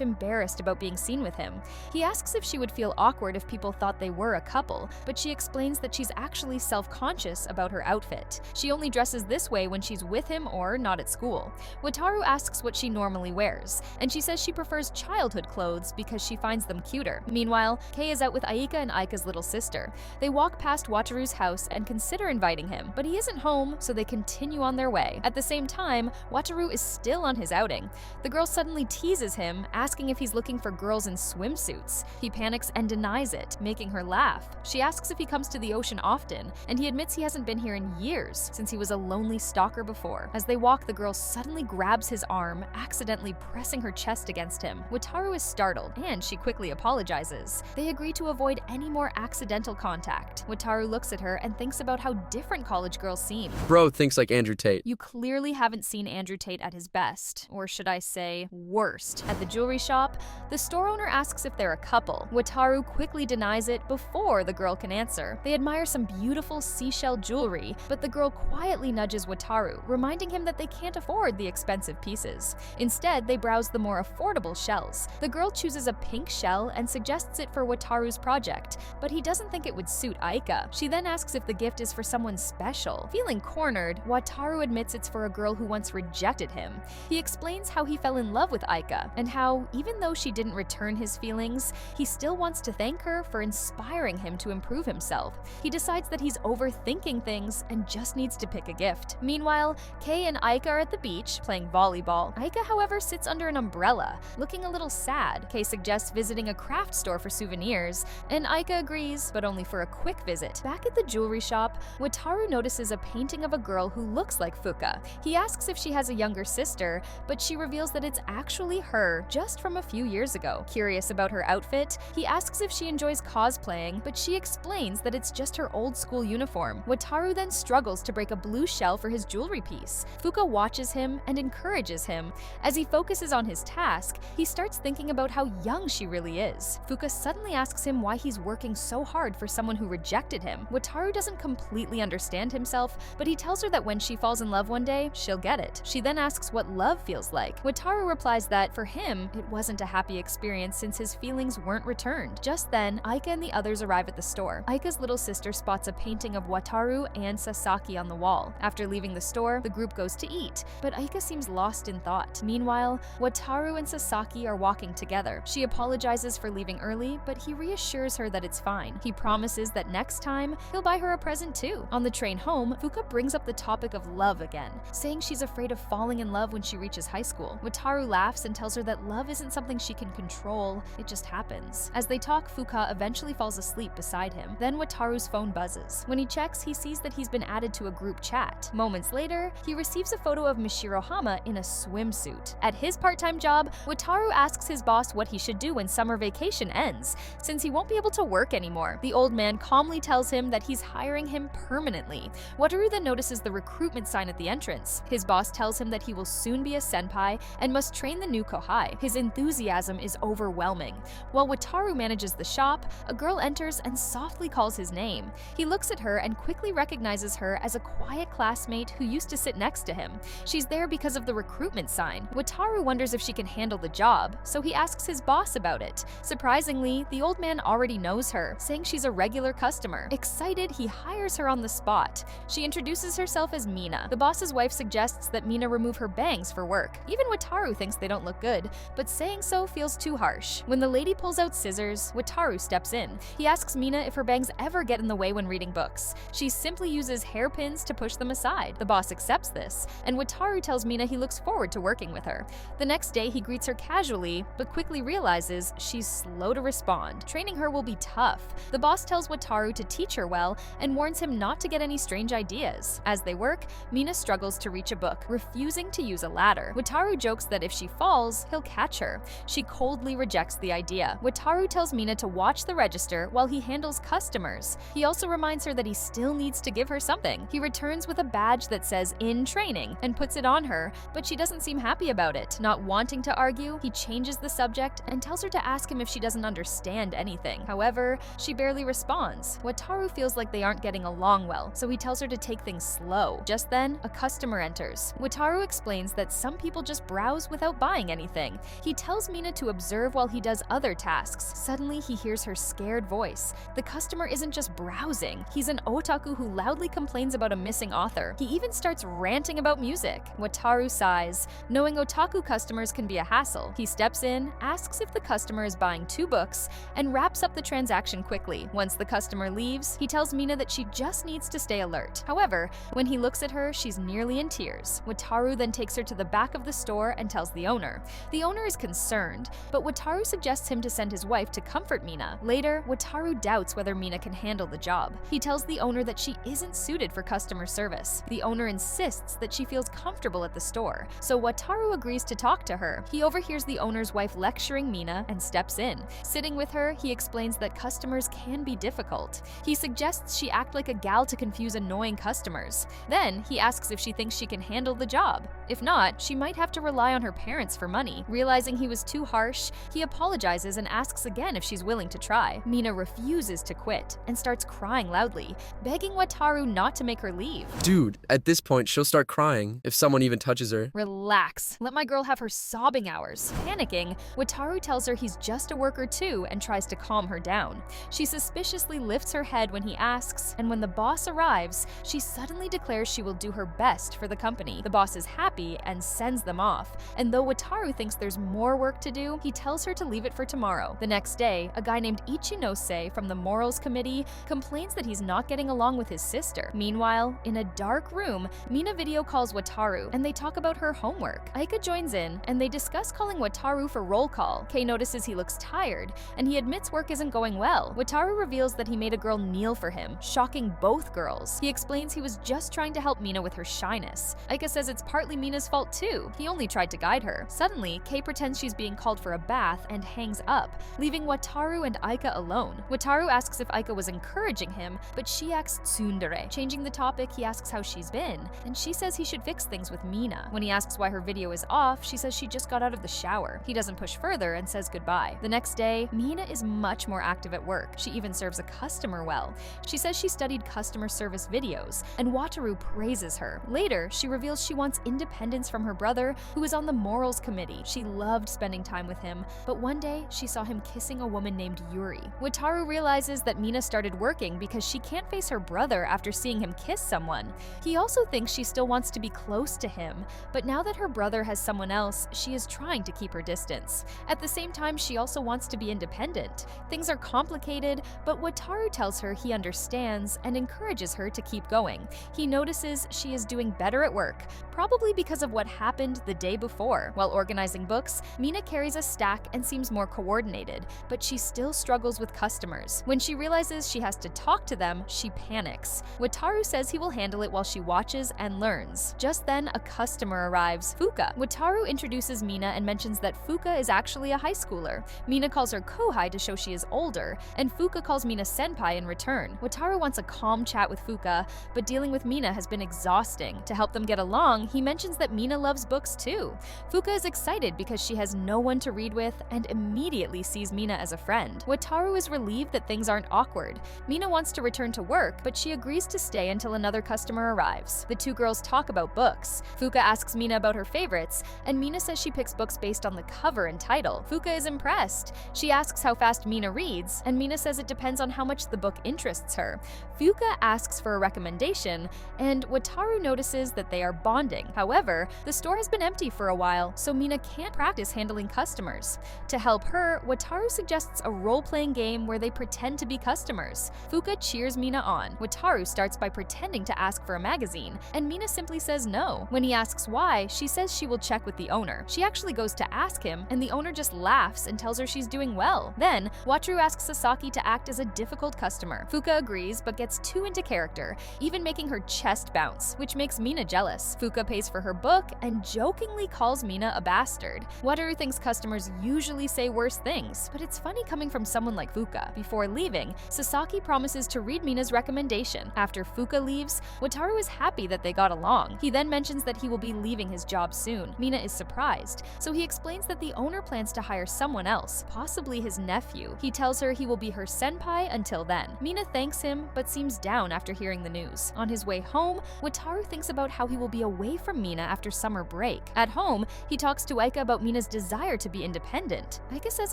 embarrassed about being seen with him. He asks if she would feel awkward if people thought they were a couple, but she explains that she's actually self-conscious about her outfit. She only dresses this way when she's with him or not at school. Wataru asks what she normally wears, and she says she prefers childhood clothes because she finds them cuter. Meanwhile, Kei is out with Aika and Aika's little sister. They walk past Wataru's house and consider inviting him, but he isn't home, so they continue on their way. At the same time, Wataru is still on his outing. The girl suddenly teases him, asking if he's looking for girls in swimsuits. He panics and denies it, making her laugh. She asks if he comes to the ocean often, and he admits he hasn't been here in years, since he was a lonely stalker before. As they walk, the girl suddenly grabs his arm, accidentally pressing her chest against him. Wataru is startled, and she quickly apologizes. They agree to avoid any more accidental contact. Wataru looks at her and thinks about how different college girls seem. Bro thinks like Andrew Tate. You clearly haven't seen Andrew Tate at his best, or should I say, worst. At the jewelry shop, the store owner asks if they're a couple. Wataru quickly denies it before the girl can answer. They admire some beautiful seashell jewelry, but the girl quietly nudges Wataru, reminding him that they can't afford the expensive pieces. Instead, they browse the more affordable shells. The girl chooses a pink shell and suggests it for Wataru's project, but he doesn't think it would suit Aika. She then asks if the gift is for someone special. Feeling cornered, Wataru admits it's for a girl who once rejected him. He explains how he fell in love with Aika, and how, even though she didn't return his feelings, he still wants to thank her for inspiring him to improve himself. He decides that he's overthinking things and just needs to pick a gift. Meanwhile, Kei and Aika are at the beach, playing volleyball. Aika, however, sits under an umbrella, looking a little sad. Kei suggests visiting a craft store for souvenirs, and Aika agrees, but only for a quick visit. Back at the jewelry shop, Wataru notices a painting of a girl who looks like Fuka. He asks if she has a younger sister, but she reveals that it's actually her, just from a few years ago. Curious about her outfit, he asks if she enjoys cosplaying, but she explains that it's just her old school uniform. Wataru then struggles to break a blue shell for his jewelry piece. Fuka watches him and encourages him. As he focuses on his task, he starts thinking about how young she really is. Fuka suddenly asks him why he's working so hard for someone who rejected him. Wataru doesn't completely understand himself, but he tells her that when she falls in love one day, she'll get it. She then asks what love feels like. Wataru replies that, for him, it wasn't a happy experience since his feelings weren't returned. Just then, Aika and the others arrive at the store. Aika's little sister spots a painting of Wataru and Sasaki on the wall. After leaving the store, the group goes to eat, but Aika seems lost in thought. Meanwhile, Wataru and Sasaki are walking together. She apologizes for leaving early, but he reassures her that it's fine. He promises that next time, he'll buy her a present too. On the train home, Fuka brings up the topic of love again, saying she's afraid of falling in love when she reaches high school. Wataru laughs and tells her that love isn't something she can control, it just happens. As they talk, Fuka eventually falls asleep beside him. Then Wataru's phone buzzes. When he checks, he sees that he's been added to a group chat. Moments later, he receives a photo of Mishirohama in a swimsuit. At his part-time job, Wataru asks his boss what he should do when summer vacation ends, since he won't be able to work anymore. The old man calmly tells him that he's hiring him permanently. Wataru then notices the recruitment sign at the entrance. His boss tells him that he will soon be a senpai and must train the new kohai. His enthusiasm is overwhelming. While Wataru manages the shop, a girl enters and softly calls his name. He looks at her and quickly recognizes her as a quiet classmate who used to sit next to him. She's there because of the recruitment sign. Wataru wonders if she can handle the job, so he asks his boss about it. Surprisingly, the old man already knows her, saying she's a regular customer. Excited, he hires her on the spot. She introduces herself as Mina. The boss's wife suggests that Mina remove her bangs for work. Even Wataru thinks they don't look good, but saying so feels too harsh. When the lady pulls out scissors, Wataru steps in. He asks Mina if her bangs ever get in the way when reading books. She simply uses hairpins to push them aside. The boss accepts this, and Wataru tells Mina he looks forward to working with her. The next day, he greets her casually, but quickly realizes she's slow to respond. Training her will be tough. The boss tells Wataru to teach her well and warns him not to get any strange ideas. As they work, Mina struggles to reach a book, refusing to use a ladder. Wataru jokes that if she falls, he'll catch her. She coldly rejects the idea. Wataru tells Mina to watch the register while he handles customers. He also reminds her that he still needs to give her something. He returns with a badge that says "in training" and puts it on her, but she doesn't seem happy about it. Not wanting to argue, he changes the subject and tells her to ask him if she doesn't understand anything. However, she barely responds. Wataru feels like they aren't getting along well, so he tells her to take things things slow. Just then, a customer enters. Wataru explains that some people just browse without buying anything. He tells Mina to observe while he does other tasks. Suddenly, he hears her scared voice. The customer isn't just browsing. He's an otaku who loudly complains about a missing author. He even starts ranting about music. Wataru sighs. Knowing otaku customers can be a hassle, he steps in, asks if the customer is buying 2 books, and wraps up the transaction quickly. Once the customer leaves, he tells Mina that she just needs to stay alert. However, when he looks at her, she's nearly in tears. Wataru then takes her to the back of the store and tells the owner. The owner is concerned, but Wataru suggests him to send his wife to comfort Mina. Later, Wataru doubts whether Mina can handle the job. He tells the owner that she isn't suited for customer service. The owner insists that she feels comfortable at the store, so Wataru agrees to talk to her. He overhears the owner's wife lecturing Mina and steps in. Sitting with her, he explains that customers can be difficult. He suggests she act like a gal to confuse annoying customers. Then, he asks if she thinks she can handle the job. If not, she might have to rely on her parents for money. Realizing he was too harsh, he apologizes and asks again if she's willing to try. Mina refuses to quit and starts crying loudly, begging Wataru not to make her leave. Dude, at this point, she'll start crying if someone even touches her. Relax, let my girl have her sobbing hours. Panicking, Wataru tells her he's just a worker too and tries to calm her down. She suspiciously lifts her head when he asks, and when the boss arrives, she suddenly declares she will do her best for the company. The boss is happy and sends them off, and though Wataru thinks there's more work to do, he tells her to leave it for tomorrow. The next day, a guy named Ichinose from the Morals Committee complains that he's not getting along with his sister. Meanwhile, in a dark room, Mina video calls Wataru, and they talk about her homework. Aika joins in, and they discuss calling Wataru for roll call. Kei notices he looks tired, and he admits work isn't going well. Wataru reveals that he made a girl kneel for him, shocking both girls. He explains he was just trying to help Mina with her shyness. Aika says it's partly Mina's fault too. He only tried to guide her. Suddenly, Kei pretends she's being called for a bath and hangs up, leaving Wataru and Aika alone. Wataru asks if Aika was encouraging him, but she acts tsundere. Changing the topic, he asks how she's been, and she says he should fix things with Mina. When he asks why her video is off, she says she just got out of the shower. He doesn't push further and says goodbye. The next day, Mina is much more active at work. She even serves a customer well. She says she studied customer service videos, and Wataru praises her. Later, she reveals she wants independence from her brother, who is on the Morals Committee. She loved spending time with him, but one day, she saw him kissing a woman named Yuri. Wataru realizes that Mina started working because she can't face her brother after seeing him kiss someone. He also thinks she still wants to be close to him, but now that her brother has someone else, she is trying to keep her distance. At the same time, she also wants to be independent. Things are complicated, but Wataru tells her he understands and encourages her to keep going. He notices she is doing better at work, probably because of what happened the day before. While organizing books, Mina carries a stack and seems more coordinated, but she still struggles with customers. When she realizes she has to talk to them, she panics. Wataru says he will handle it while she watches and learns. Just then, a customer arrives, Fuka. Wataru introduces Mina and mentions that Fuka is actually a high schooler. Mina calls her Kohai to show she is older, and Fuka calls Mina senpai in return. Wataru wants a calm chat with Fuka, but dealing with Mina has been exhausting. To help them get along, he mentions that Mina loves books too. Fuka is excited because she has no one to read with and immediately sees Mina as a friend. Wataru is relieved that things aren't awkward. Mina wants to return to work, but she agrees to stay until another customer arrives. The two girls talk about books. Fuka asks Mina about her favorites, and Mina says she picks books based on the cover and title. Fuka is impressed. She asks how fast Mina reads, and Mina says it depends on how much the book interests her. Fuka asks for a recommendation, and Wataru notices that they are bonding. However, the store has been empty for a while, so Mina can't practice handling customers. To help her, Wataru suggests a role-playing game where they pretend to be customers. Fuka cheers Mina on. Wataru starts by pretending to ask for a magazine, and Mina simply says no. When he asks why, she says she will check with the owner. She actually goes to ask him, and the owner just laughs and tells her she's doing well. Then, Wataru asks Sasaki to act as a difficult customer. Fuka agrees, but gets too into character, even making her chest bounce, which makes Mina jealous. Fuka pays for her her book and jokingly calls Mina a bastard. Wataru thinks customers usually say worse things, but it's funny coming from someone like Fuka. Before leaving, Sasaki promises to read Mina's recommendation. After Fuka leaves, Wataru is happy that they got along. He then mentions that he will be leaving his job soon. Mina is surprised, so he explains that the owner plans to hire someone else, possibly his nephew. He tells her he will be her senpai until then. Mina thanks him, but seems down after hearing the news. On his way home, Wataru thinks about how he will be away from Mina after summer break. At home, he talks to Aika about Mina's desire to be independent. Aika says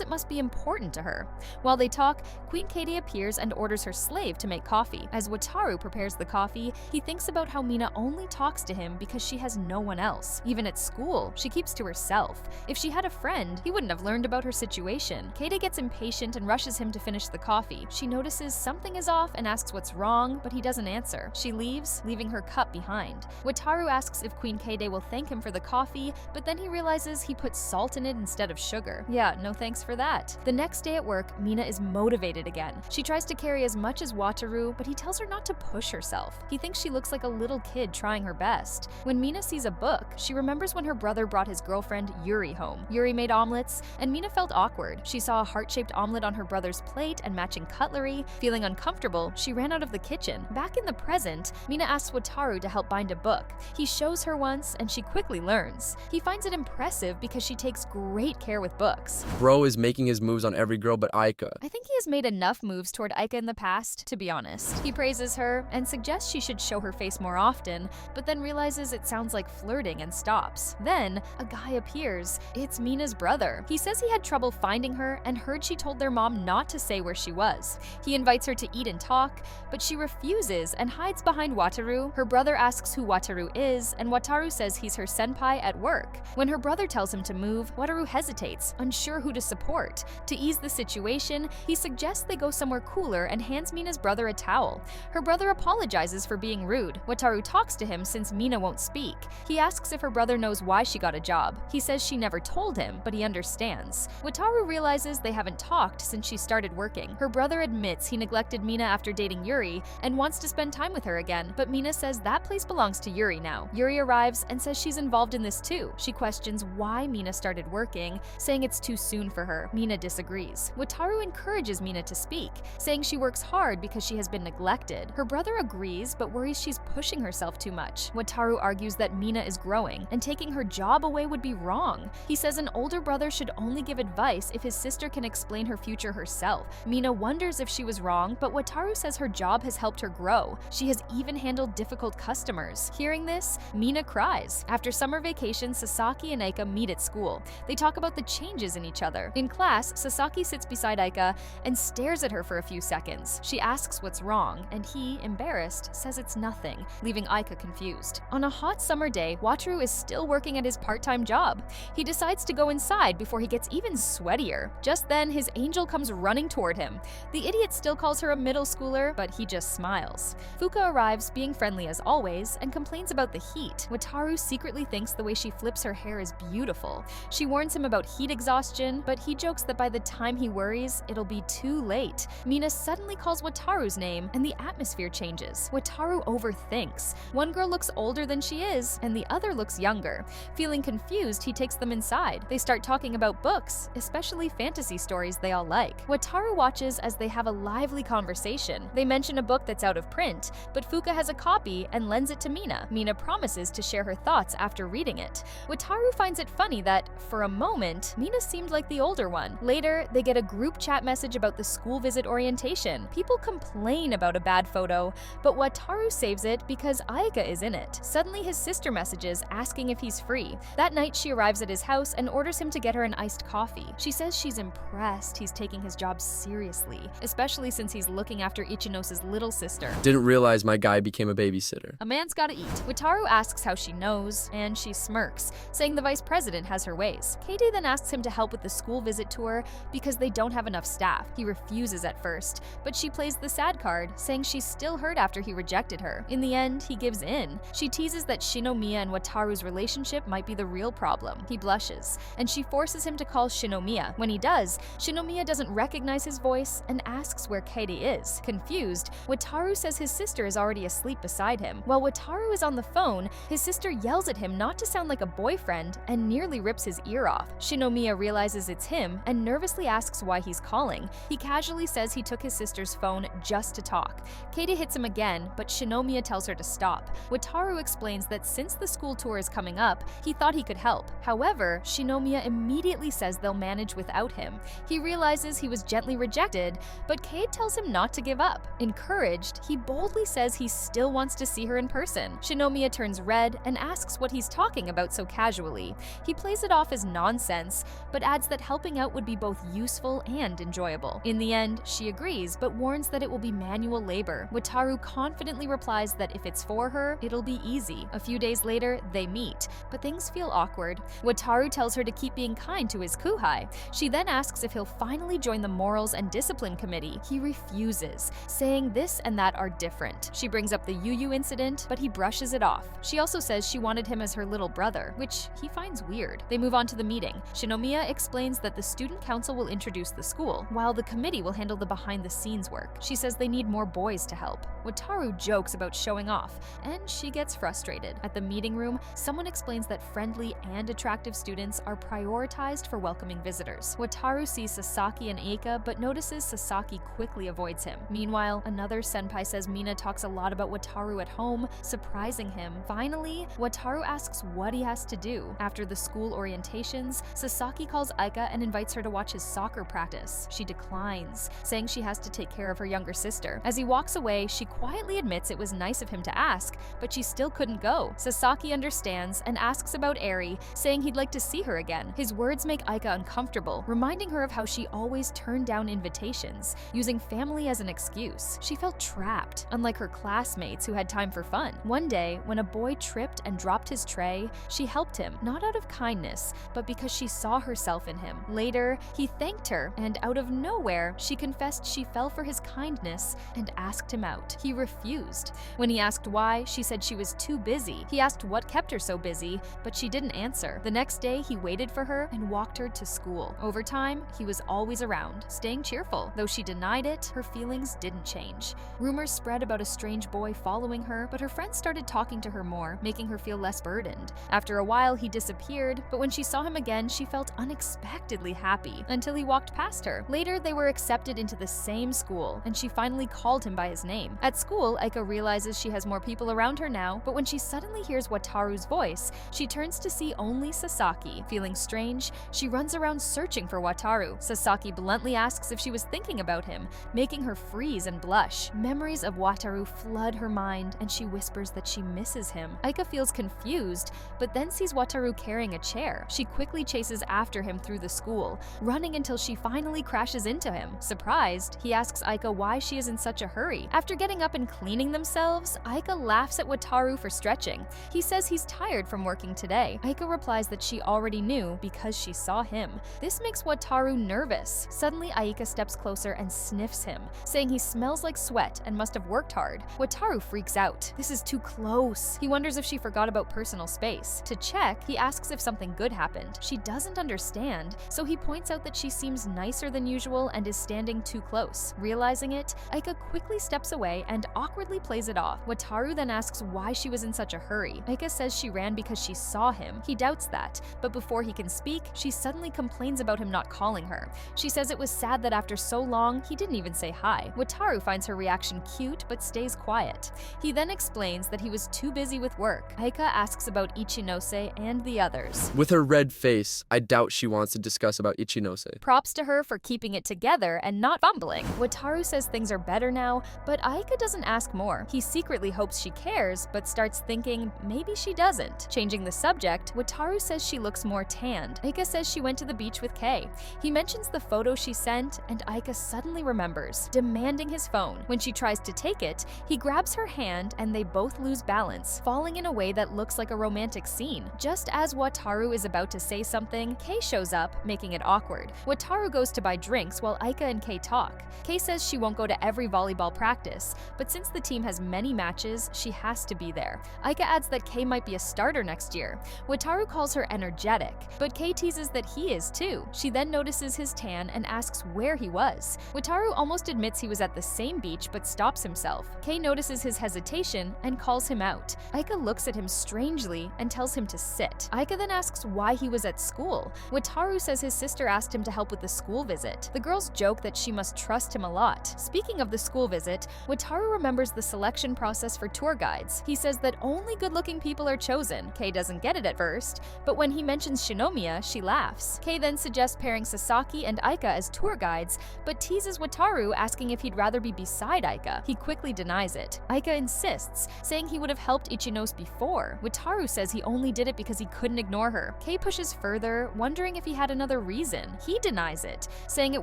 it must be important to her. While they talk, Queen Katie appears and orders her slave to make coffee. As Wataru prepares the coffee, he thinks about how Mina only talks to him because she has no one else. Even at school, she keeps to herself. If she had a friend, he wouldn't have learned about her situation. Katie gets impatient and rushes him to finish the coffee. She notices something is off and asks what's wrong, but he doesn't answer. She leaves, leaving her cup behind. Wataru asks if Queen Kaede will thank him for the coffee, but then he realizes he put salt in it instead of sugar. Yeah, no thanks for that. The next day at work, Mina is motivated again. She tries to carry as much as Wataru, but he tells her not to push herself. He thinks she looks like a little kid trying her best. When Mina sees a book, she remembers when her brother brought his girlfriend Yuri home. Yuri made omelets, and Mina felt awkward. She saw a heart-shaped omelet on her brother's plate and matching cutlery. Feeling uncomfortable, she ran out of the kitchen. Back in the present, Mina asks Wataru to help bind a book. He shows her once, and she quickly learns. He finds it impressive because she takes great care with books. Bro is making his moves on every girl but Aika. I think he has made enough moves toward Aika in the past, to be honest. He praises her and suggests she should show her face more often, but then realizes it sounds like flirting and stops. Then, a guy appears. It's Mina's brother. He says he had trouble finding her and heard she told their mom not to say where she was. He invites her to eat and talk, but she refuses and hides behind Wataru. Her brother asks who Wataru is, and Wataru says he's her senpai at work. When her brother tells him to move, Wataru hesitates, unsure who to support. To ease the situation, he suggests they go somewhere cooler and hands Mina's brother a towel. Her brother apologizes for being rude. Wataru talks to him since Mina won't speak. He asks if her brother knows why she got a job. He says she never told him, but he understands. Wataru realizes they haven't talked since she started working. Her brother admits he neglected Mina after dating Yuri and wants to spend time with her again, but Mina says that place belongs to Yuri now. Yuri arrives and says she's involved in this too. She questions why Mina started working, saying it's too soon for her. Mina disagrees. Wataru encourages Mina to speak, saying she works hard because she has been neglected. Her brother agrees, but worries she's pushing herself too much. Wataru argues that Mina is growing, and taking her job away would be wrong. He says an older brother should only give advice if his sister can explain her future herself. Mina wonders if she was wrong, but Wataru says her job has helped her grow. She has even handled difficult customers. Hearing this, Mina cries. After summer vacation, Sasaki and Aika meet at school. They talk about the changes in each other. In class, Sasaki sits beside Aika and stares at her for a few seconds. She asks what's wrong, and he, embarrassed, says it's nothing, leaving Aika confused. On a hot summer day, Wataru is still working at his part-time job. He decides to go inside before he gets even sweatier. Just then, his angel comes running toward him. The idiot still calls her a middle schooler, but he just smiles. Fuka arrives, being friendly as always, and complains about the heat. Wataru secretly thinks the way she flips her hair is beautiful. She warns him about heat exhaustion, but he jokes that by the time he worries, it'll be too late. Mina suddenly calls Wataru's name, and the atmosphere changes. Wataru overthinks. One girl looks older than she is, and the other looks younger. Feeling confused, he takes them inside. They start talking about books, especially fantasy stories they all like. Wataru watches as they have a lively conversation. They mention a book that's out of print, but Fuka has a copy and lends it to Mina. Mina promises to share her thoughts after reading it. Wataru finds it funny that, for a moment, Mina seemed like the older one. Later, they get a group chat message about the school visit orientation. People complain about a bad photo, but Wataru saves it because Aika is in it. Suddenly, his sister messages asking if he's free. That night, she arrives at his house and orders him to get her an iced coffee. She says she's impressed he's taking his job seriously, especially since he's looking after Ichino's little sister. Didn't realize my guy became a babysitter. A man's gotta eat. Wataru asks how she knows, and she smirks, saying the vice president has her ways. Katie then asks him to help with the school visit tour because they don't have enough staff. He refuses at first, but she plays the sad card, saying she's still hurt after he rejected her. In the end, he gives in. She teases that Shinomiya and Wataru's relationship might be the real problem. He blushes, and she forces him to call Shinomiya. When he does, Shinomiya doesn't recognize his voice and asks where Katie is. Confused, Wataru says his sister is already asleep beside him. While Wataru is on the phone, his sister sister yells at him not to sound like a boyfriend and nearly rips his ear off. Shinomiya realizes it's him and nervously asks why he's calling. He casually says he took his sister's phone just to talk. Katie hits him again, but Shinomiya tells her to stop. Wataru explains that since the school tour is coming up, he thought he could help. However, Shinomiya immediately says they'll manage without him. He realizes he was gently rejected, but Kate tells him not to give up. Encouraged, he boldly says he still wants to see her in person. Shinomiya turns red and asks what he's talking about so casually. He plays it off as nonsense, but adds that helping out would be both useful and enjoyable. In the end, she agrees, but warns that it will be manual labor. Wataru confidently replies that if it's for her, it'll be easy. A few days later, they meet, but things feel awkward. Wataru tells her to keep being kind to his kuhai. She then asks if he'll finally join the Morals and Discipline Committee. He refuses, saying this and that are different. She brings up the Yu incident, but he brushes it off. She also says she wanted him as her little brother, which he finds weird. They move on to the meeting. Shinomiya explains that the student council will introduce the school, while the committee will handle the behind-the-scenes work. She says they need more boys to help. Wataru jokes about showing off, and she gets frustrated. At the meeting room, someone explains that friendly and attractive students are prioritized for welcoming visitors. Wataru sees Sasaki and Aika, but notices Sasaki quickly avoids him. Meanwhile, another senpai says Mina talks a lot about Wataru at home, surprising him. Finally, Wataru asks what he has to do. After the school orientations, Sasaki calls Aika and invites her to watch his soccer practice. She declines, saying she has to take care of her younger sister. As he walks away, she quietly admits it was nice of him to ask, but she still couldn't go. Sasaki understands and asks about Eri, saying he'd like to see her again. His words make Aika uncomfortable, reminding her of how she always turned down invitations, using family as an excuse. She felt trapped, unlike her classmates who had time for fun. One day, when a boy tripped and dropped his tray, she helped him, not out of kindness, but because she saw herself in him. Later, he thanked her, and out of nowhere, she confessed she fell for his kindness and asked him out. He refused. When he asked why, she said she was too busy. He asked what kept her so busy, but she didn't answer. The next day, he waited for her and walked her to school. Over time, he was always around, staying cheerful. Though she denied it, her feelings didn't change. Rumors spread about a strange boy following her, but her friends started talking to her more, making her feel less burdened. After a while, he disappeared, but when she saw him again, she felt unexpectedly happy, until he walked past her. Later, they were accepted into the same school, and she finally called him by his name. At school, Aika realizes she has more people around her now, but when she suddenly hears Wataru's voice, she turns to see only Sasaki. Feeling strange, she runs around searching for Wataru. Sasaki bluntly asks if she was thinking about him, making her freeze and blush. Memories of Wataru flood her mind, and she whispers that she misses him. Aika feels confused, but then sees Wataru carrying a chair. She quickly chases after him through the school, running until she finally crashes into him. Surprised, he asks Aika why she is in such a hurry. After getting up and cleaning themselves, Aika laughs at Wataru for stretching. He says he's tired from working today. Aika replies that she already knew because she saw him. This makes Wataru nervous. Suddenly, Aika steps closer and sniffs him, saying he smells like sweat and must have worked hard. Wataru freaks out. This is too close. He wonders if she forgot about personal space. To check, he asks if something good happened. She doesn't understand, so he points out that she seems nicer than usual and is standing too close. Realizing it, Aika quickly steps away and awkwardly plays it off. Wataru then asks why she was in such a hurry. Aika says she ran because she saw him. He doubts that, but before he can speak, she suddenly complains about him not calling her. She says it was sad that after so long, he didn't even say hi. Wataru finds her reaction cute, but stays quiet. He then explains that he was too busy with work. Aika asks about Ichinose and the others. With her red face, I doubt she wants to discuss about Ichinose. Props to her for keeping it together and not fumbling. Wataru says things are better now, but Aika doesn't ask more. He secretly hopes she cares, but starts thinking maybe she doesn't. Changing the subject, Wataru says she looks more tanned. Aika says she went to the beach with Kei. He mentions the photo she sent, and Aika suddenly remembers, demanding his phone. When she tries to take it, he grabs her hand and they both lose balance, falling in a way that looks like a romantic scene. Just as Wataru is about to say something, Kei shows up, making it awkward. Wataru goes to buy drinks while Aika and Kei talk. Kei says she won't go to every volleyball practice, but since the team has many matches, she has to be there. Aika adds that Kei might be a starter next year. Wataru calls her energetic, but Kei teases that he is too. She then notices his tan and asks where he was. Wataru almost admits he was at the same beach but stops himself. Kei notices his hesitation and calls him out. Aika looks at him him strangely and tells him to sit. Aika then asks why he was at school. Wataru says his sister asked him to help with the school visit. The girls joke that she must trust him a lot. Speaking of the school visit, Wataru remembers the selection process for tour guides. He says that only good-looking people are chosen. Kei doesn't get it at first, but when he mentions Shinomiya, she laughs. Kei then suggests pairing Sasaki and Aika as tour guides, but teases Wataru, asking if he'd rather be beside Aika. He quickly denies it. Aika insists, saying he would have helped Ichinose before. Wataru says he only did it because he couldn't ignore her. Kei pushes further, wondering if he had another reason. He denies it, saying it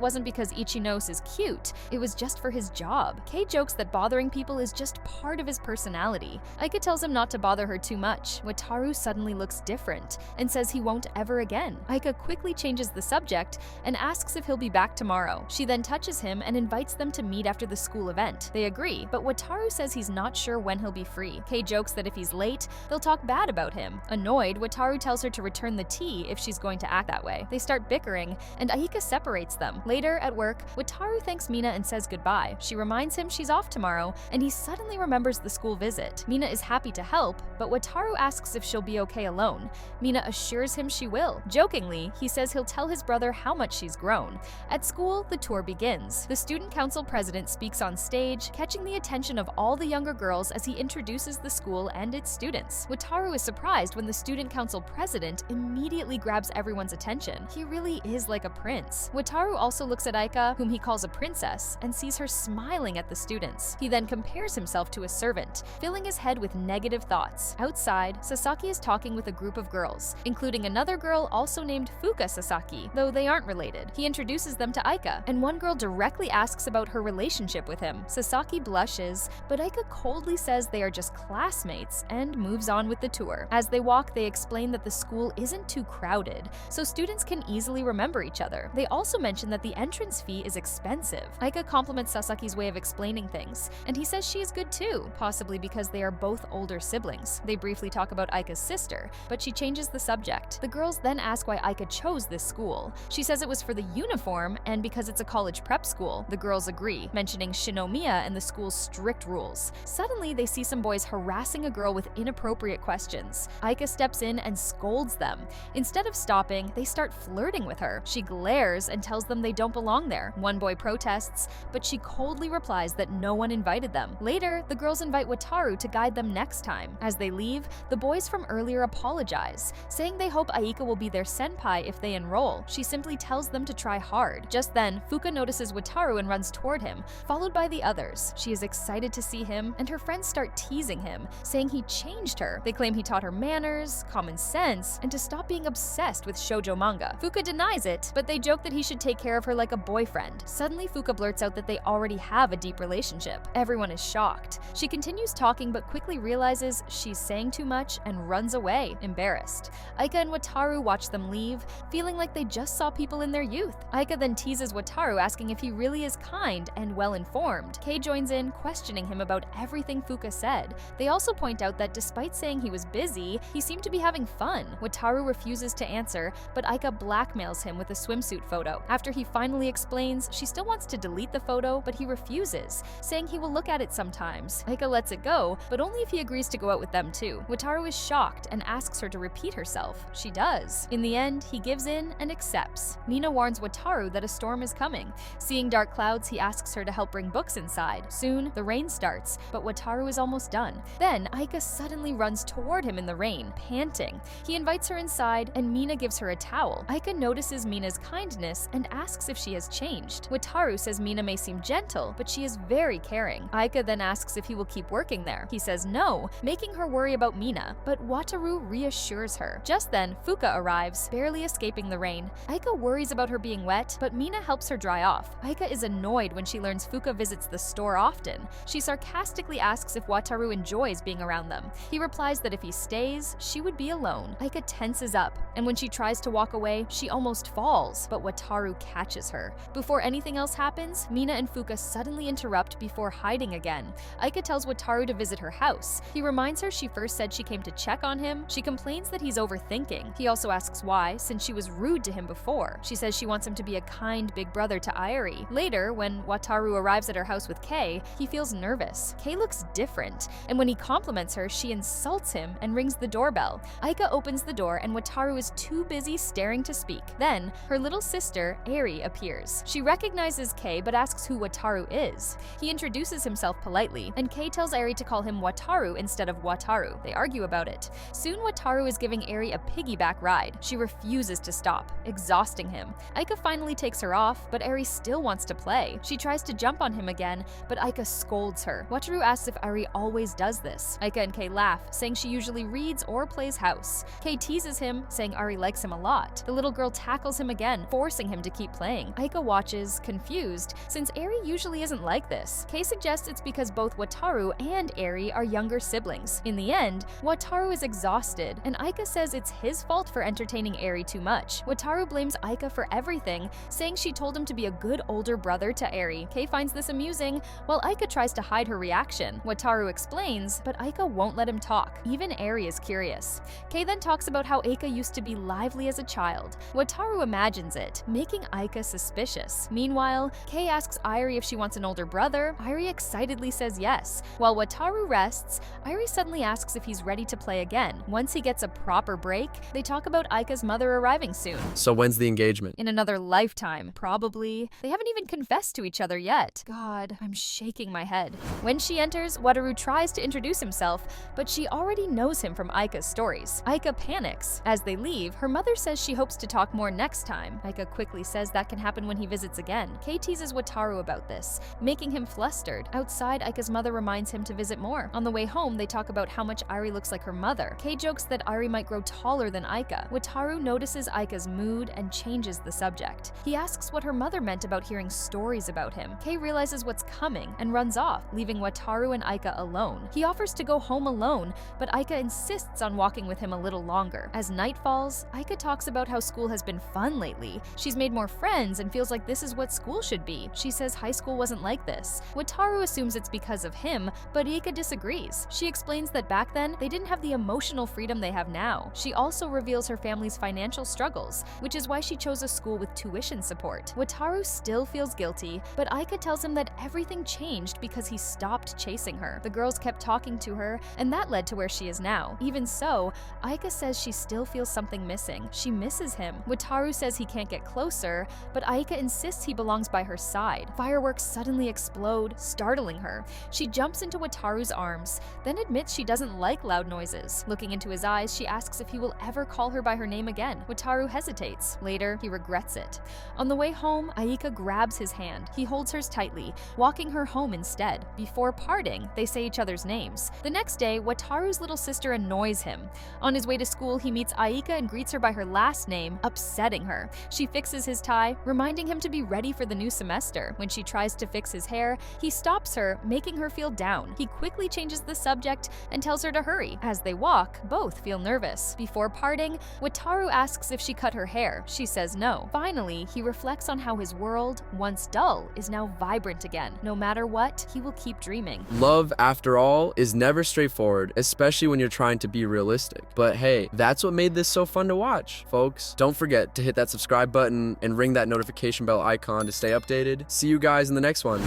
wasn't because Ichinose is cute, it was just for his job. Kei jokes that bothering people is just part of his personality. Aika tells him not to bother her too much. Wataru suddenly looks different and says he won't ever again. Aika quickly changes the subject and asks if he'll be back tomorrow. She then touches him and invites them to meet after the school event. They agree, but Wataru says he's not sure when he'll be free. Kei jokes that if he's late, they'll talk bad about him. Annoyed, Wataru tells her to return the tea if she's going to act that way. They start bickering, and Aika separates them. Later, at work, Wataru thanks Mina and says goodbye. She reminds him she's off tomorrow, and he suddenly remembers the school visit. Mina is happy to help, but Wataru asks if she'll be okay alone. Mina assures him she will. Jokingly, he says he'll tell his brother how much she's grown. At school, the tour begins. The student council president speaks on stage, catching the attention of all the younger girls as he introduces the school and its students. Wataru is surprised when the student council president immediately grabs everyone's attention. He really is like a prince. Wataru also looks at Aika, whom he calls a princess, and sees her smiling at the students. He then compares himself to a servant, filling his head with negative thoughts. Outside, Sasaki is talking with a group of girls, including another girl also named Fuka Sasaki, though they aren't related. He introduces them to Aika, and one girl directly asks about her relationship with him. Sasaki blushes, but Aika coldly says they are just classmates and moves on with the tour. As they walk, they explain that the school isn't too crowded, so students can easily remember each other. They also mention that the entrance fee is expensive. Aika compliments Sasaki's way of explaining things, and he says she is good too, possibly because they are both older siblings. They briefly talk about Aika's sister, but she changes the subject. The girls then ask why Aika chose this school. She says it was for the uniform and because it's a college prep school. The girls agree, mentioning Shinomiya and the school's strict rules. Suddenly, they see some boys harassing a girl with inappropriate questions. Aika steps in and scolds them. Instead of stopping, they start flirting with her. She glares and tells them they don't belong there. One boy protests, but she coldly replies that no one invited them. Later, the girls invite Wataru to guide them next time. As they leave, the boys from earlier apologize, saying they hope Aika will be their senpai if they enroll. She simply tells them to try hard. Just then, Fuka notices Wataru and runs toward him, followed by the others. She is excited to see him, and her friends start teasing him, saying he changed her. They claim he taught her manners, common sense, and to stop being obsessed with shoujo manga. Fuka denies it, but they joke that he should take care of her like a boyfriend. Suddenly, Fuka blurts out that they already have a deep relationship. Everyone is shocked. She continues talking but quickly realizes she's saying too much and runs away, embarrassed. Aika and Wataru watch them leave, feeling like they just saw people in their youth. Aika then teases Wataru, asking if he really is kind and well-informed. Kei joins in, questioning him about everything Fuka said. They also point out that despite saying he was busy, he seemed to be having fun. Wataru refuses to answer, but Aika blackmails him with a swimsuit photo. After he finally explains, she still wants to delete the photo, but he refuses, saying he will look at it sometimes. Aika lets it go, but only if he agrees to go out with them too. Wataru is shocked and asks her to repeat herself. She does. In the end, he gives in and accepts. Mina warns Wataru that a storm is coming. Seeing dark clouds, he asks her to help bring books inside. Soon, the rain starts, but Wataru is almost done. Then, Aika suddenly runs toward him in the rain, panting. He invites her inside, and Mina gives her a towel. Aika notices Mina's kindness and asks if she has changed. Wataru says Mina may seem gentle, but she is very caring. Aika then asks if he will keep working there. He says no, making her worry about Mina, but Wataru reassures her. Just then, Fuka arrives, barely escaping the rain. Aika worries about her being wet, but Mina helps her dry off. Aika is annoyed when she learns Fuka visits the store often. She sarcastically asks if Wataru enjoys being around them. He replies that if he stays, she would be alone. Aika tenses up, and when she tries to walk away, she almost falls, but Wataru catches her. Before anything else happens, Mina and Fuka suddenly interrupt before hiding again. Aika tells Wataru to visit her house. He reminds her she first said she came to check on him. She complains that he's overthinking. He also asks why, since she was rude to him before. She says she wants him to be a kind big brother to Airi. Later, when Wataru arrives at her house with Kei, he feels nervous. Kei looks different, and when he compliments her, she insults him and rings the doorbell. Aika opens the door and Wataru is too busy staring to speak. Then, her little sister, Eri, appears. She recognizes Kei but asks who Wataru is. He introduces himself politely, and Kei tells Eri to call him Wataru instead of Wataru. They argue about it. Soon, Wataru is giving Eri a piggyback ride. She refuses to stop, exhausting him. Aika finally takes her off, but Eri still wants to play. She tries to jump on him again, but Aika scolds her. Wataru asks if Eri always does this. Aika and Kei laugh, saying she usually reads or plays house. Kei teases him, saying Eri likes him a lot. The little girl tackles him again, forcing him to keep playing. Aika watches, confused, since Eri usually isn't like this. Kei suggests it's because both Wataru and Eri are younger siblings. In the end, Wataru is exhausted, and Aika says it's his fault for entertaining Eri too much. Wataru blames Aika for everything, saying she told him to be a good older brother to Eri. Kei finds this amusing, while Aika tries to hide her reaction. Wataru explains, but Aika won't let him talk. Even Eri is curious. Kei then talks about how Aika used to be lively as a child. Wataru imagines it, making Aika suspicious. Meanwhile, Kei asks Eri if she wants an older brother. Eri excitedly says yes. While Wataru rests, Eri suddenly asks if he's ready to play again. Once he gets a proper break, they talk about Aika's mother arriving soon. So when's the engagement? In another lifetime, probably. They haven't even confessed to each other yet. God, I'm shaking my head. When she enters, Wataru tries to introduce himself, but she already knows him from Aika's stories. Aika panics. As they leave, her mother says she hopes to talk more next time. Aika quickly says that can happen when he visits again. Kei teases Wataru about this, making him flustered. Outside, Aika's mother reminds him to visit more. On the way home, they talk about how much Eri looks like her mother. Kei jokes that Eri might grow taller than Aika. Wataru notices Aika's mood and changes the subject. He asks what her mother meant about hearing stories about him. Kei realizes what's coming and runs off, leaving Wataru and Aika alone. He offers to go home alone, but Aika insists on walking with him a little longer. As night falls, Aika talks about how school has been fun lately. She's made more friends and feels like this is what school should be. She says high school wasn't like this. Wataru assumes it's because of him, but Aika disagrees. She explains that back then, they didn't have the emotional freedom they have now. She also reveals her family's financial struggles, which is why she chose a school with tuition support. Wataru still feels guilty, but Aika tells him that everything changed because he stopped chasing her. The girls kept talking to her, and that led to where she is now. Even so, Aika says she still feels something missing. She misses him. Wataru says he can't get closer, but Aika insists he belongs by her side. Fireworks suddenly explode, startling her. She jumps into Wataru's arms, then admits she doesn't like loud noises. Looking into his eyes, she asks if he will ever call her by her name again. Wataru hesitates. Later, he regrets it. On the way home, Aika grabs his hand. He holds hers tightly, walking her home instead. Before parting, they say each other's names. The next day, Wataru's little sister annoys him. On his way to school, he meets Aika and greets her by her last name, upsetting her. She fixes his tie, reminding him to be ready for the new semester. When she tries to fix his hair, he stops her, making her feel down. He quickly changes the subject and tells her to hurry. As they walk, both feel nervous. Before parting, Wataru asks if she cut her hair. She says no. Finally, he reflects on how his world, once dull, is now vibrant again. No matter what, he will keep dreaming. Love, after all, is never straightforward, especially when you're trying to be realistic. But hey, that's what made this so fun to watch, folks. Don't forget to hit that subscribe button and ring that notification bell icon to stay updated. See you guys in the next one.